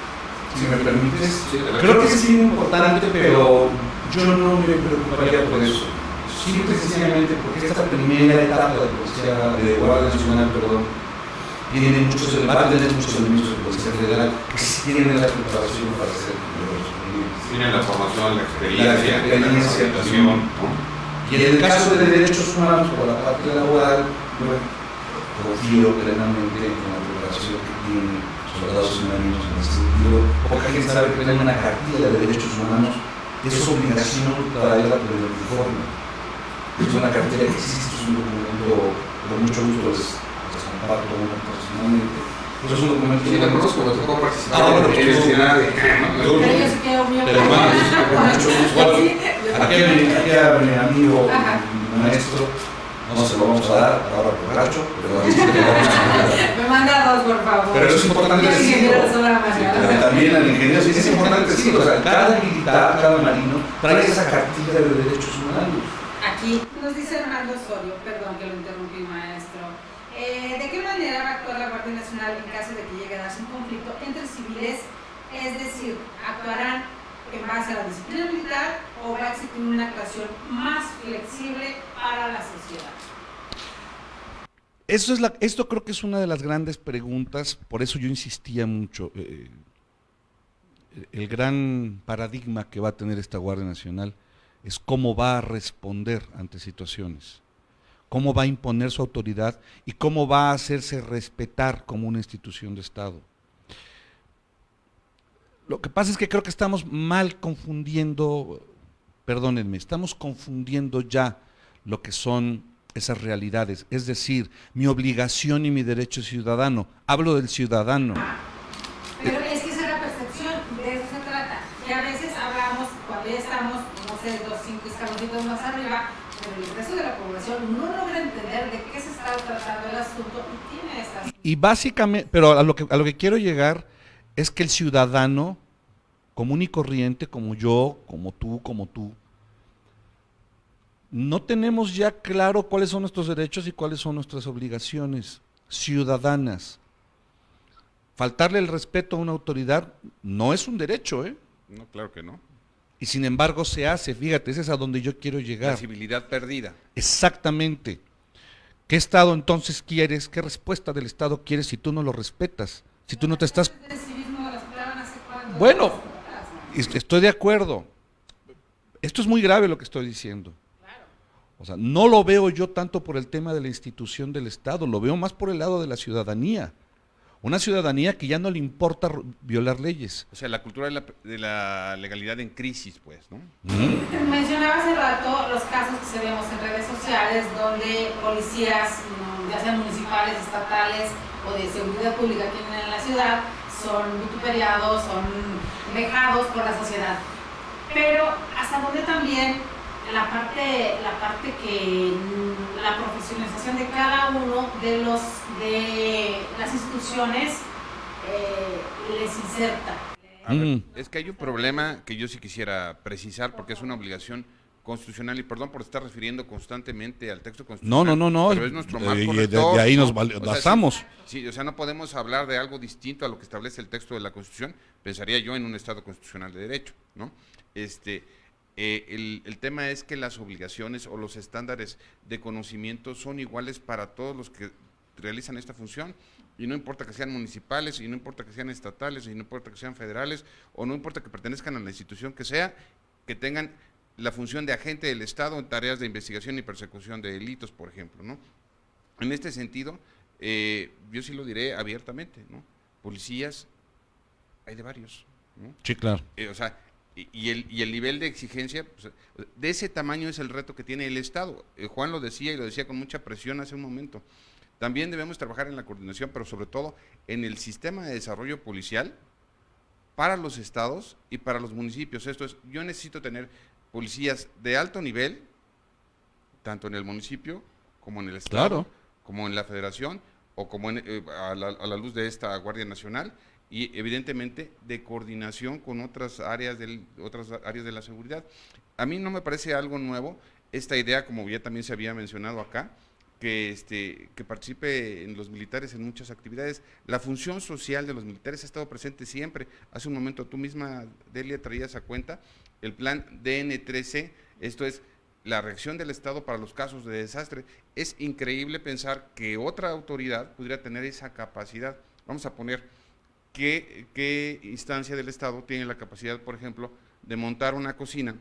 Si me permites, creo que es bien importante, pero yo no me preocuparía por eso. Simple y sencillamente porque esta primera etapa de Guardia Nacional, tiene muchos elementos de Policía Federal que sí tienen la preparación para ser primeros respondientes. Tienen la formación, la experiencia, la capacitación, ¿no? Y en el caso de derechos humanos, por la parte laboral, confío plenamente en la preparación que tienen soldados y marinos en ese sentido. Poca gente sabe que tienen una cartilla de derechos humanos, es obligación traerla por el uniforme. Es una cartilla que existe, es un documento, con mucho gusto les comparto personalmente. Pues es un documento. Sí, la conozco, me tocó participar bueno, en el escenario de. Pero yo sí quiero muy aquí a mi amigo, mi maestro, no se lo vamos a dar ahora borracho, pero me manda 2, por favor. Pero es importante decirlo. También al ingeniero, sí es importante decirlo. O sea, cada militar, cada marino trae esa cartilla de derechos humanos. Aquí nos dice Hernando Osorio, perdón que lo interrumpí, maestro. ¿De qué manera va a actuar la Guardia Nacional en caso de que llegue a darse un conflicto entre civiles? Es decir, ¿actuarán en base a la disciplina militar o va a existir una actuación más flexible para la sociedad? Esto creo que es una de las grandes preguntas, por eso yo insistía mucho. El gran paradigma que va a tener esta Guardia Nacional es cómo va a responder ante situaciones, cómo va a imponer su autoridad y cómo va a hacerse respetar como una institución de Estado. Lo que pasa es que creo que estamos mal confundiendo, perdónenme, estamos confundiendo ya lo que son esas realidades, es decir, mi obligación y mi derecho ciudadano. Hablo del ciudadano. Pero es que esa es la percepción, de eso se trata. Que a veces hablamos, cuando ya estamos, no sé, 2, 5 escaloncitos más arriba, pero el resto de la población no logra entender de qué se está tratando el asunto y tiene estas... Y básicamente, pero a lo que quiero llegar es que el ciudadano común y corriente, como yo, como tú, no tenemos ya claro cuáles son nuestros derechos y cuáles son nuestras obligaciones ciudadanas. Faltarle el respeto a una autoridad no es un derecho, ¿eh? No, claro que no. Y sin embargo se hace, fíjate, ese es a donde yo quiero La llegar. civilidad perdida. Exactamente. ¿Qué Estado entonces quieres? ¿Qué respuesta del Estado quieres si tú no lo respetas? Si tú no te estás... El civismo lo aceptaban hace cuánto. Bueno, estoy de acuerdo. Esto es muy grave lo que estoy diciendo. O sea, no lo veo yo tanto por el tema de la institución del Estado, lo veo más por el lado de la ciudadanía. Una ciudadanía que ya no le importa violar leyes. O sea, la cultura de la legalidad en crisis, pues, ¿no? Mencionaba hace rato los casos que se vemos en redes sociales donde policías, ya sean municipales, estatales o de seguridad pública que tienen en la ciudad, son vituperiados, son vejados por la sociedad. Pero hasta donde también la parte que la profesionalización de cada uno de las instituciones les inserta. A ver, es que hay un problema que yo sí quisiera precisar porque es una obligación constitucional y perdón por estar refiriendo constantemente al texto constitucional. No. Pero es nuestro marco de rector, ahí nos ¿no? O sea, basamos. Sí, o sea, no podemos hablar de algo distinto a lo que establece el texto de la Constitución. Pensaría yo en un Estado constitucional de derecho, ¿no? El tema es que las obligaciones o los estándares de conocimiento son iguales para todos los que realizan esta función y no importa que sean municipales y no importa que sean estatales y no importa que sean federales o no importa que pertenezcan a la institución que sea, que tengan la función de agente del Estado en tareas de investigación y persecución de delitos, por ejemplo, ¿no? En este sentido, yo sí lo diré abiertamente, ¿no? Policías, hay de varios, ¿no? Sí, claro. O sea, y el nivel de exigencia, pues, de ese tamaño es el reto que tiene el Estado. Juan lo decía y lo decía con mucha presión hace un momento. También debemos trabajar en la coordinación, pero sobre todo en el sistema de desarrollo policial para los estados y para los municipios. Esto es, yo necesito tener policías de alto nivel, tanto en el municipio como en el estado, Claro, como en la federación o como a la luz de esta Guardia Nacional, y evidentemente de coordinación con otras áreas de la seguridad. A mí no me parece algo nuevo esta idea, como ya también se había mencionado acá, que participe en los militares en muchas actividades. La función social de los militares ha estado presente siempre. Hace un momento tú misma, Delia, traías a cuenta el plan DN13, esto es la reacción del Estado para los casos de desastre. Es increíble pensar que otra autoridad pudiera tener esa capacidad. Vamos a poner qué instancia del Estado tiene la capacidad, por ejemplo, de montar una cocina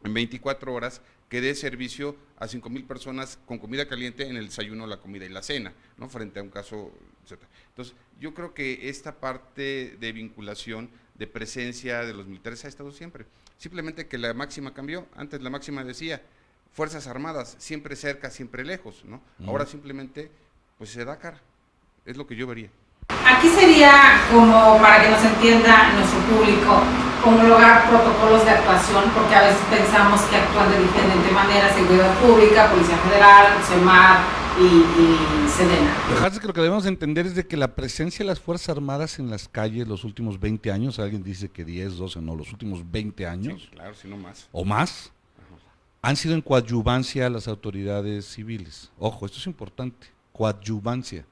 en 24 horas que dé servicio a 5,000 personas con comida caliente en el desayuno, la comida y la cena, ¿no? Frente a un caso, etc. Entonces, yo creo que esta parte de vinculación, de presencia de los militares ha estado siempre. Simplemente que la máxima cambió. Antes la máxima decía, Fuerzas Armadas, siempre cerca, siempre lejos, ¿no? Ahora simplemente, pues se da cara. Es lo que yo vería. Aquí sería como, para que nos entienda nuestro público, homologar protocolos de actuación, porque a veces pensamos que actúan de diferente manera, Seguridad Pública, Policía Federal, SEMAR y Sedena. Lo que pasa es que lo que debemos entender es de que la presencia de las Fuerzas Armadas en las calles los últimos 20 años, alguien dice que 10, 12, no, los últimos 20 años, Sí, claro, si no más. o más, han sido en coadyuvancia a las autoridades civiles. Ojo, esto es importante, coadyuvancia.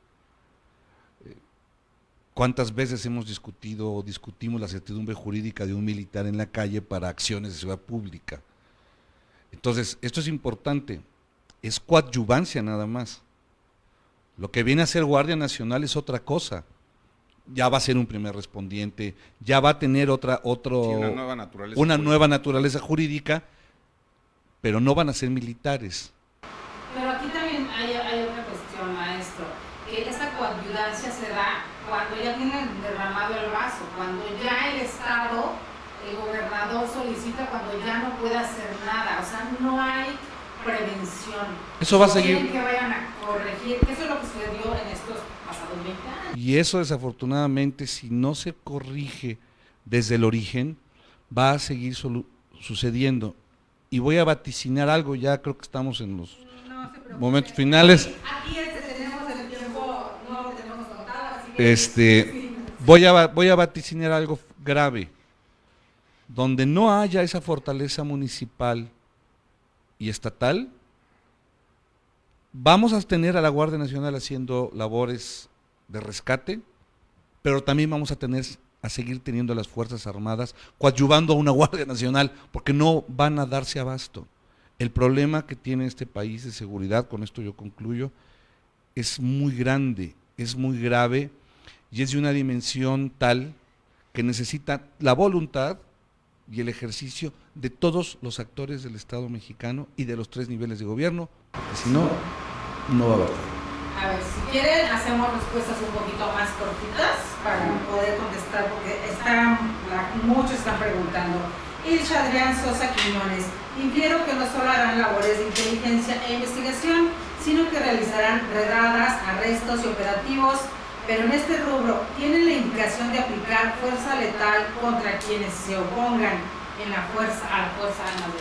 ¿Cuántas veces hemos discutido o discutimos la certidumbre jurídica de un militar en la calle para acciones de seguridad pública? Entonces, esto es importante, es coadyuvancia nada más. Lo que viene a ser Guardia Nacional es otra cosa. Ya va a ser un primer respondiente, ya va a tener una nueva naturaleza jurídica, pero no van a ser militares. Pero aquí también hay otra cuestión, maestro, que esta coadyuvancia se da cuando ya tienen derramado el vaso, cuando ya el Estado, el gobernador solicita, cuando ya no puede hacer nada. O sea, no hay prevención. Eso va a seguir. Quieren que vayan a corregir, que eso es lo que sucedió en estos pasados 20 años. Y eso desafortunadamente, si no se corrige desde el origen, va a seguir sucediendo. Y voy a vaticinar algo, ya creo que estamos en los momentos finales. Aquí tenemos el tiempo, no lo tenemos contado, así que... Voy a vaticinar algo grave. Donde no haya esa fortaleza municipal y estatal, vamos a tener a la Guardia Nacional haciendo labores de rescate, pero también vamos a seguir teniendo a las Fuerzas Armadas coadyuvando a una Guardia Nacional, porque no van a darse abasto. El problema que tiene este país de seguridad, con esto yo concluyo, es muy grande, es muy grave y es de una dimensión tal que necesita la voluntad y el ejercicio de todos los actores del Estado mexicano y de los 3 niveles de gobierno, porque si no, no va a haber. A ver, si quieren, hacemos respuestas un poquito más cortitas para poder contestar, porque muchos están preguntando. Ilcha Adrián Sosa Quiñones, infiero que no solo harán labores de inteligencia e investigación, sino que realizarán redadas, arrestos y operativos, pero en este rubro tienen la indicación de aplicar fuerza letal contra quienes se opongan a la fuerza armada.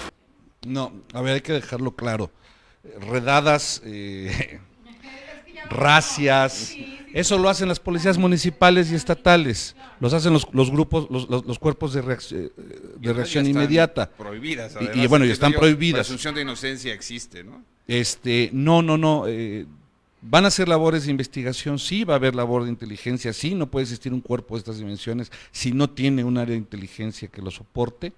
No, a ver, hay que dejarlo claro. Redadas, racias, eso lo hacen las policías municipales y estatales, los hacen los grupos, los cuerpos de reacción inmediata. Prohibidas, Y además, bueno, y están prohibidas. La presunción de inocencia existe, ¿no? No. Van a hacer labores de investigación, sí va a haber labor de inteligencia, sí, no puede existir un cuerpo de estas dimensiones si no tiene un área de inteligencia que lo soporte,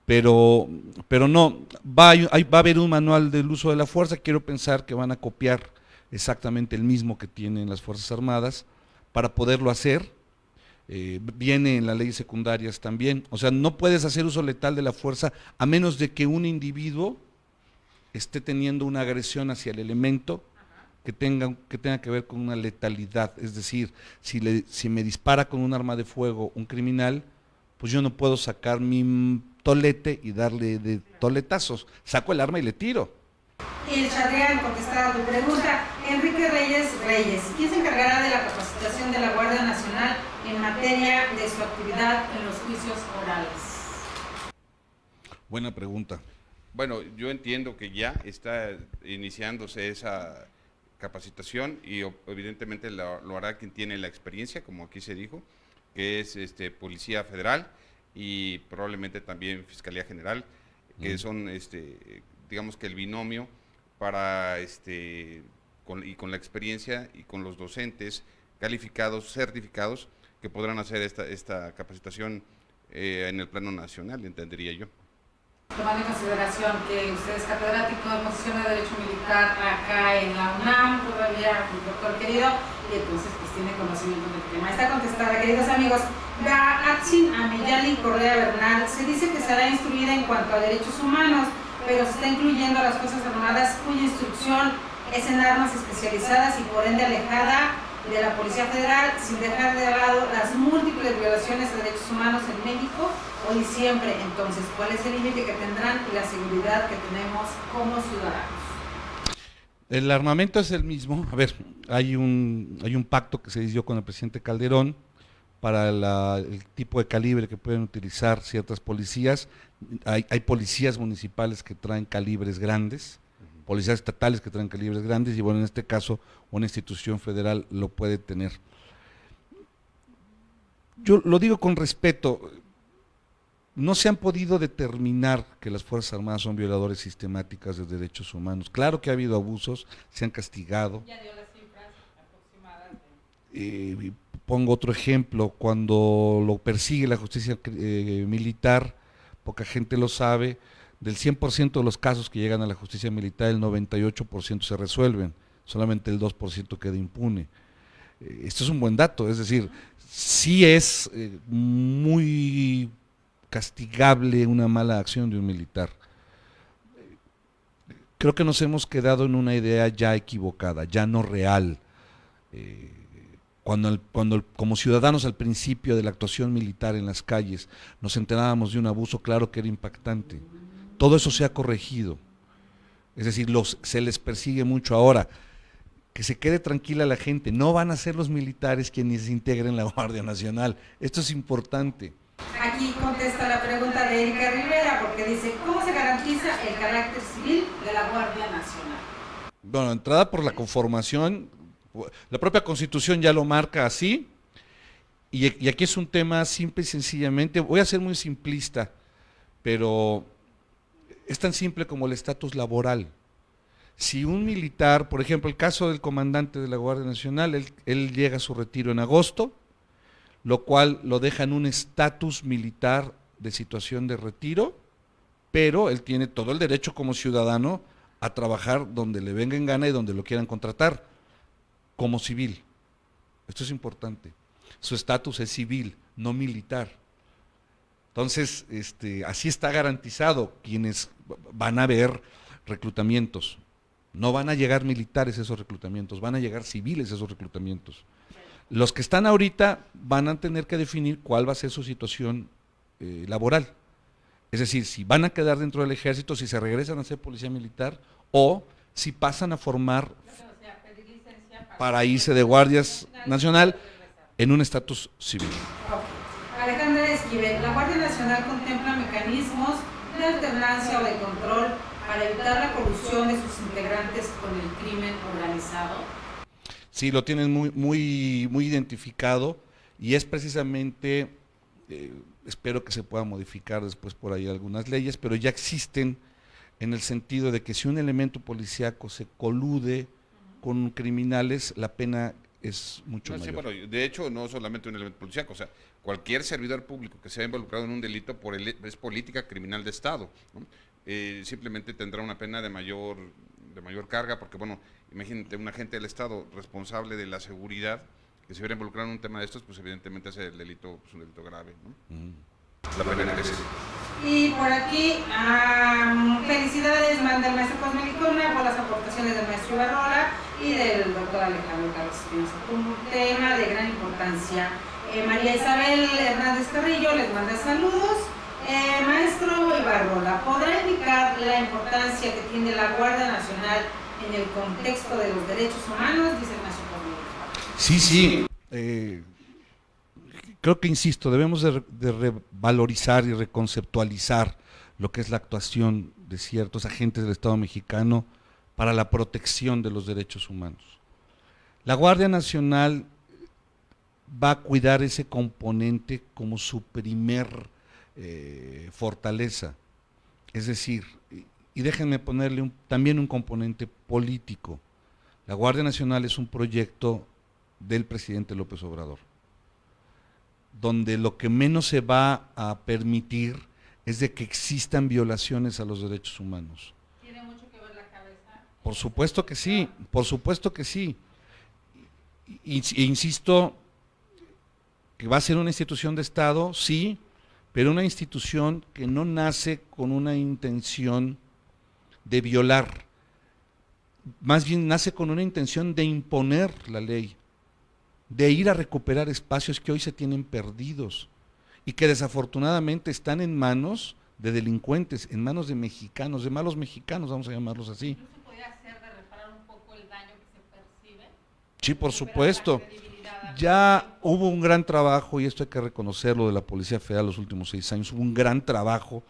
pero no, va a haber un manual del uso de la fuerza. Quiero pensar que van a copiar exactamente el mismo que tienen las Fuerzas Armadas para poderlo hacer. Viene en las leyes secundarias también, o sea, no puedes hacer uso letal de la fuerza a menos de que un individuo esté teniendo una agresión hacia el elemento que tenga que ver con una letalidad, es decir, si me dispara con un arma de fuego un criminal, pues yo no puedo sacar mi tolete y darle de toletazos, saco el arma y le tiro. Y el Chadrián, contestar a tu pregunta, Enrique Reyes, ¿quién se encargará de la capacitación de la Guardia Nacional en materia de su actividad en los juicios orales? Buena pregunta. Bueno, yo entiendo que ya está iniciándose esa capacitación y evidentemente lo hará quien tiene la experiencia, como aquí se dijo, que es Policía Federal y probablemente también Fiscalía General, que son digamos que el binomio para con la experiencia y con los docentes calificados, certificados, que podrán hacer esta capacitación en el plano nacional, entendería yo. Tomando en consideración que usted es catedrático de posición de Derecho Militar acá en la UNAM, todavía un doctor querido, y entonces pues tiene conocimiento del tema. Está contestada, queridos amigos. La Atsin Ameyali Correa Bernal se dice que será instruida en cuanto a derechos humanos, pero se está incluyendo a las Fuerzas Armadas cuya instrucción es en armas especializadas y por ende alejada de la Policía Federal, sin dejar de lado las múltiples violaciones de derechos humanos en México hoy y siempre. Entonces, ¿cuál es el límite que tendrán y la seguridad que tenemos como ciudadanos? El armamento es el mismo. A ver, hay un pacto que se dio con el presidente Calderón para el tipo de calibre que pueden utilizar ciertas policías. Hay policías municipales que traen calibres grandes, policías estatales que traen calibres grandes, y bueno, en este caso una institución federal lo puede tener. Yo lo digo con respeto, no se han podido determinar que las Fuerzas Armadas son violadores sistemáticas de derechos humanos. Claro que ha habido abusos, se han castigado. Ya dio las cifras aproximadas. Pongo otro ejemplo, cuando lo persigue la justicia militar, poca gente lo sabe, del 100% de los casos que llegan a la justicia militar, el 98% se resuelven, solamente el 2% queda impune. Esto es un buen dato, es decir, sí es muy castigable una mala acción de un militar. Creo que nos hemos quedado en una idea ya equivocada, ya no real. Cuando como ciudadanos al principio de la actuación militar en las calles nos enterábamos de un abuso, claro que era impactante. Todo eso se ha corregido. Es decir, se les persigue mucho ahora. Que se quede tranquila la gente, no van a ser los militares quienes integren la Guardia Nacional. Esto es importante. Aquí contesta la pregunta de Erika Rivera, porque dice, ¿cómo se garantiza el carácter civil de la Guardia Nacional? Bueno, entrada por la conformación, la propia Constitución ya lo marca así, y aquí es un tema simple y sencillamente, voy a ser muy simplista, pero es tan simple como el estatus laboral. Si un militar, por ejemplo, el caso del comandante de la Guardia Nacional, él llega a su retiro en agosto, lo cual lo deja en un estatus militar de situación de retiro, pero él tiene todo el derecho como ciudadano a trabajar donde le venga en gana y donde lo quieran contratar, como civil. Esto es importante. Su estatus es civil, no militar. Entonces, así está garantizado. Quienes van a ver reclutamientos. No van a llegar militares a esos reclutamientos, van a llegar civiles a esos reclutamientos. Los que están ahorita van a tener que definir cuál va a ser su situación laboral. Es decir, si van a quedar dentro del ejército, si se regresan a ser policía militar o si pasan a formar para irse de Guardias Nacional en un estatus civil. Alejandra Esquivel, ¿la Guardia Nacional contempla mecanismos de alternancia o de control para evitar la corrupción de sus integrantes con el crimen organizado? Sí, lo tienen muy identificado y es precisamente, espero que se pueda modificar después por ahí algunas leyes, pero ya existen en el sentido de que si un elemento policíaco se colude con criminales, la pena es mucho mayor. Sí, bueno, de hecho, no solamente un elemento policíaco, o sea, cualquier servidor público que sea involucrado en un delito es política criminal de Estado, ¿no? Simplemente tendrá una pena de mayor carga, porque bueno, imagínate un agente del Estado responsable de la seguridad que se hubiera involucrado en un tema de estos, pues evidentemente ese delito es un delito grave, ¿no? La pena crece. Y por aquí, felicidades, manda el maestro Cosme Licona por las aportaciones del maestro Ibarrola y del doctor Alejandro Carlos Espinosa. Un tema de gran importancia. María Isabel Hernández Carrillo les manda saludos. Maestro Ibarrola, ¿podrá indicar la importancia que tiene la Guardia Nacional en el contexto de los derechos humanos? Dice el maestro Cosme. Sí. Creo que, insisto, debemos de revalorizar y reconceptualizar lo que es la actuación de ciertos agentes del Estado mexicano para la protección de los derechos humanos. La Guardia Nacional va a cuidar ese componente como su primer fortaleza, es decir, y déjenme ponerle también un componente político. La Guardia Nacional es un proyecto del presidente López Obrador, donde lo que menos se va a permitir es de que existan violaciones a los derechos humanos. ¿Tiene mucho que ver la cabeza? Por supuesto que sí, por supuesto que sí. Insisto que va a ser una institución de Estado, sí, pero una institución que no nace con una intención de violar, más bien nace con una intención de imponer la ley, de ir a recuperar espacios que hoy se tienen perdidos y que desafortunadamente están en manos de delincuentes, en manos de mexicanos, de malos mexicanos, vamos a llamarlos así. ¿Incluso podría hacer de reparar un poco el daño que se percibe? Sí, por supuesto. Ya hubo un gran trabajo, y esto hay que reconocerlo, de la Policía Federal los últimos 6 años, hubo un gran trabajo,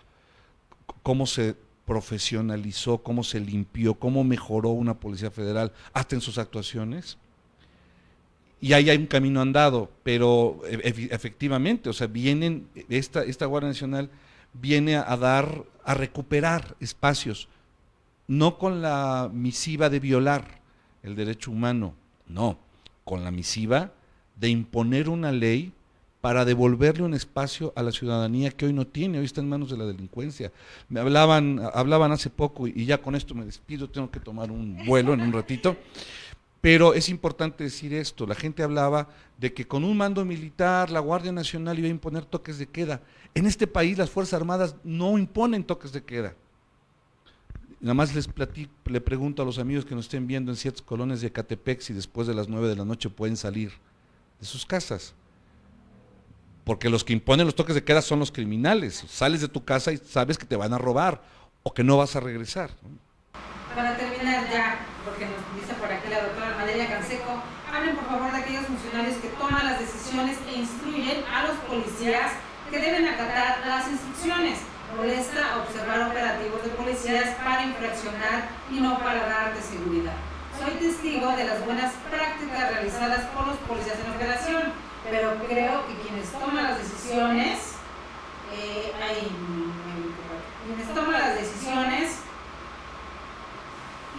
cómo se profesionalizó, cómo se limpió, cómo mejoró una Policía Federal, hasta en sus actuaciones. Y ahí hay un camino andado, pero efectivamente, o sea, esta Guardia Nacional viene a recuperar espacios, no con la misiva de violar el derecho humano, no, con la misiva de imponer una ley para devolverle un espacio a la ciudadanía que hoy no tiene, hoy está en manos de la delincuencia. Me hablaban hace poco, y ya con esto me despido, tengo que tomar un vuelo en un ratito, pero es importante decir esto, la gente hablaba de que con un mando militar la Guardia Nacional iba a imponer toques de queda. En este país las Fuerzas Armadas no imponen toques de queda. Nada más le pregunto a los amigos que nos estén viendo en ciertas colonias de Ecatepec si después de las 9 de la noche pueden salir de sus casas, porque los que imponen los toques de queda son los criminales. Sales de tu casa y sabes que te van a robar o que no vas a regresar. para terminar ya, porque nos dice por aquí la doctora Valeria Canseco, hablen por favor de aquellos funcionarios que toman las decisiones e instruyen a los policías que deben acatar las instrucciones. Molesta observar operativos de policías para infraccionar y no para darte seguridad. Soy testigo de las buenas prácticas realizadas por los policías en operación, pero creo que quienes toman las decisiones,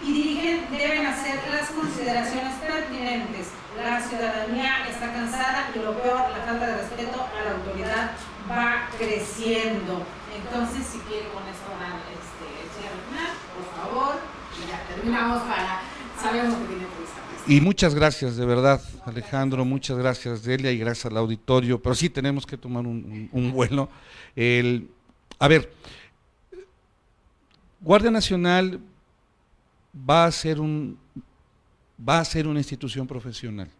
y dirigen deben hacer las consideraciones pertinentes. La ciudadanía está cansada y lo peor, la falta de respeto a la autoridad va creciendo. Entonces, si quiere con esto dar el cierre final, por favor, y ya terminamos sabemos que tiene prisa. Y muchas gracias, de verdad, Alejandro, muchas gracias, Delia, y gracias al auditorio, pero sí tenemos que tomar un vuelo. A ver, Guardia Nacional va a ser una institución profesional.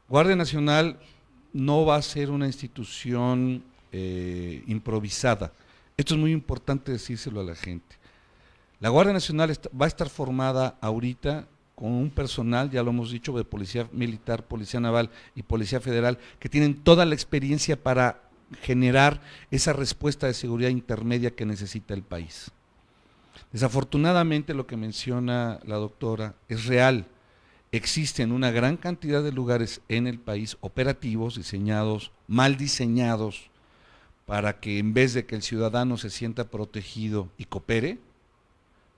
Guardia Nacional no va a ser una institución improvisada. Esto es muy importante decírselo a la gente. La Guardia Nacional va a estar formada ahorita con un personal, ya lo hemos dicho, de Policía Militar, Policía Naval y Policía Federal, que tienen toda la experiencia para generar esa respuesta de seguridad intermedia que necesita el país. Desafortunadamente, lo que menciona la doctora es real. Existen una gran cantidad de lugares en el país operativos, diseñados, mal diseñados, para que en vez de que el ciudadano se sienta protegido y coopere,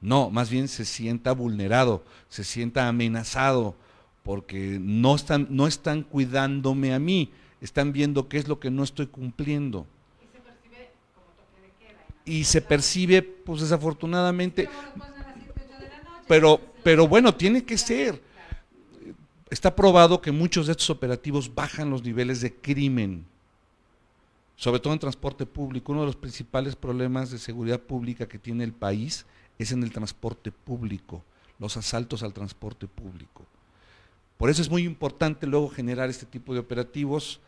no, más bien se sienta vulnerado, se sienta amenazado, porque no están cuidándome a mí, están viendo qué es lo que no estoy cumpliendo. Y se percibe como toque de queda. Y se percibe, pues desafortunadamente, pero bueno, tiene que ser. Está probado que muchos de estos operativos bajan los niveles de crimen, sobre todo en transporte público. Uno de los principales problemas de seguridad pública que tiene el país es en el transporte público, los asaltos al transporte público. Por eso es muy importante luego generar este tipo de operativos.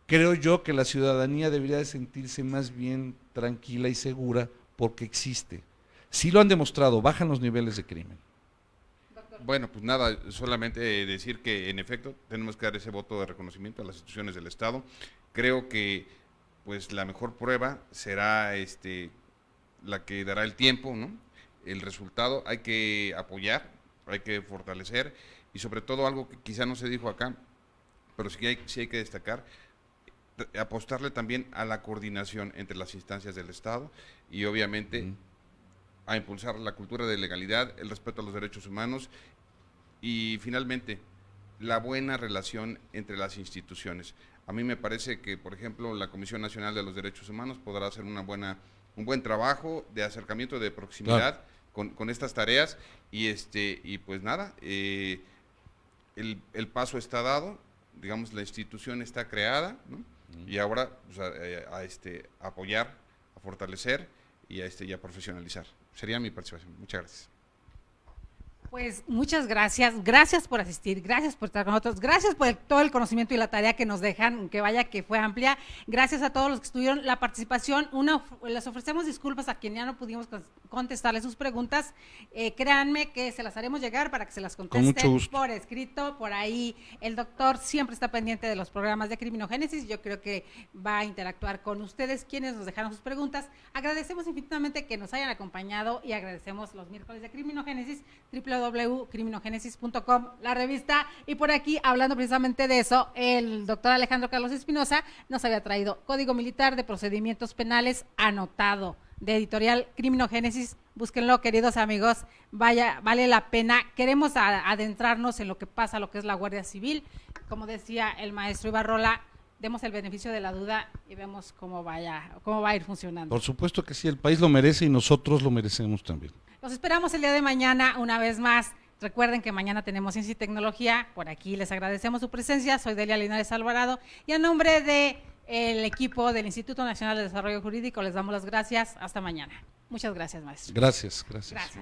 Creo yo que la ciudadanía debería de sentirse más bien tranquila y segura porque existe. Sí lo han demostrado, bajan los niveles de crimen. Bueno, pues nada, solamente decir que en efecto tenemos que dar ese voto de reconocimiento a las instituciones del Estado. Creo que pues la mejor prueba será la que dará el tiempo, ¿no? El resultado. Hay que apoyar, hay que fortalecer y sobre todo algo que quizá no se dijo acá, pero sí hay que destacar, apostarle también a la coordinación entre las instancias del Estado y obviamente a impulsar la cultura de legalidad, el respeto a los derechos humanos y finalmente la buena relación entre las instituciones. A mí me parece que, por ejemplo, la Comisión Nacional de los Derechos Humanos podrá hacer un buen trabajo de acercamiento, de proximidad con estas tareas y pues nada, el paso está dado, digamos, la institución está creada, ¿no? Y ahora pues, a apoyar, a fortalecer y a profesionalizar. Sería mi participación. Muchas gracias. Pues muchas gracias, gracias por asistir, gracias por estar con nosotros, gracias por todo el conocimiento y la tarea que nos dejan, que vaya que fue amplia, gracias a todos los que estuvieron la participación. Les ofrecemos disculpas a quien ya no pudimos contestarle sus preguntas, créanme que se las haremos llegar para que se las contesten por escrito. Por ahí el doctor siempre está pendiente de los programas de Criminogénesis, yo creo que va a interactuar con ustedes quienes nos dejaron sus preguntas. Agradecemos infinitamente que nos hayan acompañado y agradecemos los miércoles de Criminogénesis, www.criminogénesis.com, la revista, y por aquí, hablando precisamente de eso, el doctor Alejandro Carlos Espinosa nos había traído Código Militar de Procedimientos Penales anotado, de editorial Criminogénesis. Búsquenlo, queridos amigos, vale la pena. Queremos adentrarnos en lo que pasa, lo que es la Guardia Civil. Como decía el maestro Ibarrola, demos el beneficio de la duda y vemos cómo va a ir funcionando. Por supuesto que sí, el país lo merece y nosotros lo merecemos también. Los esperamos el día de mañana una vez más. Recuerden que mañana tenemos Ciencia y Tecnología. Por aquí les agradecemos su presencia. Soy Delia Linares Alvarado y a nombre del equipo del Instituto Nacional de Desarrollo Jurídico les damos las gracias. Hasta mañana. Muchas gracias, maestro. Gracias. Gracias.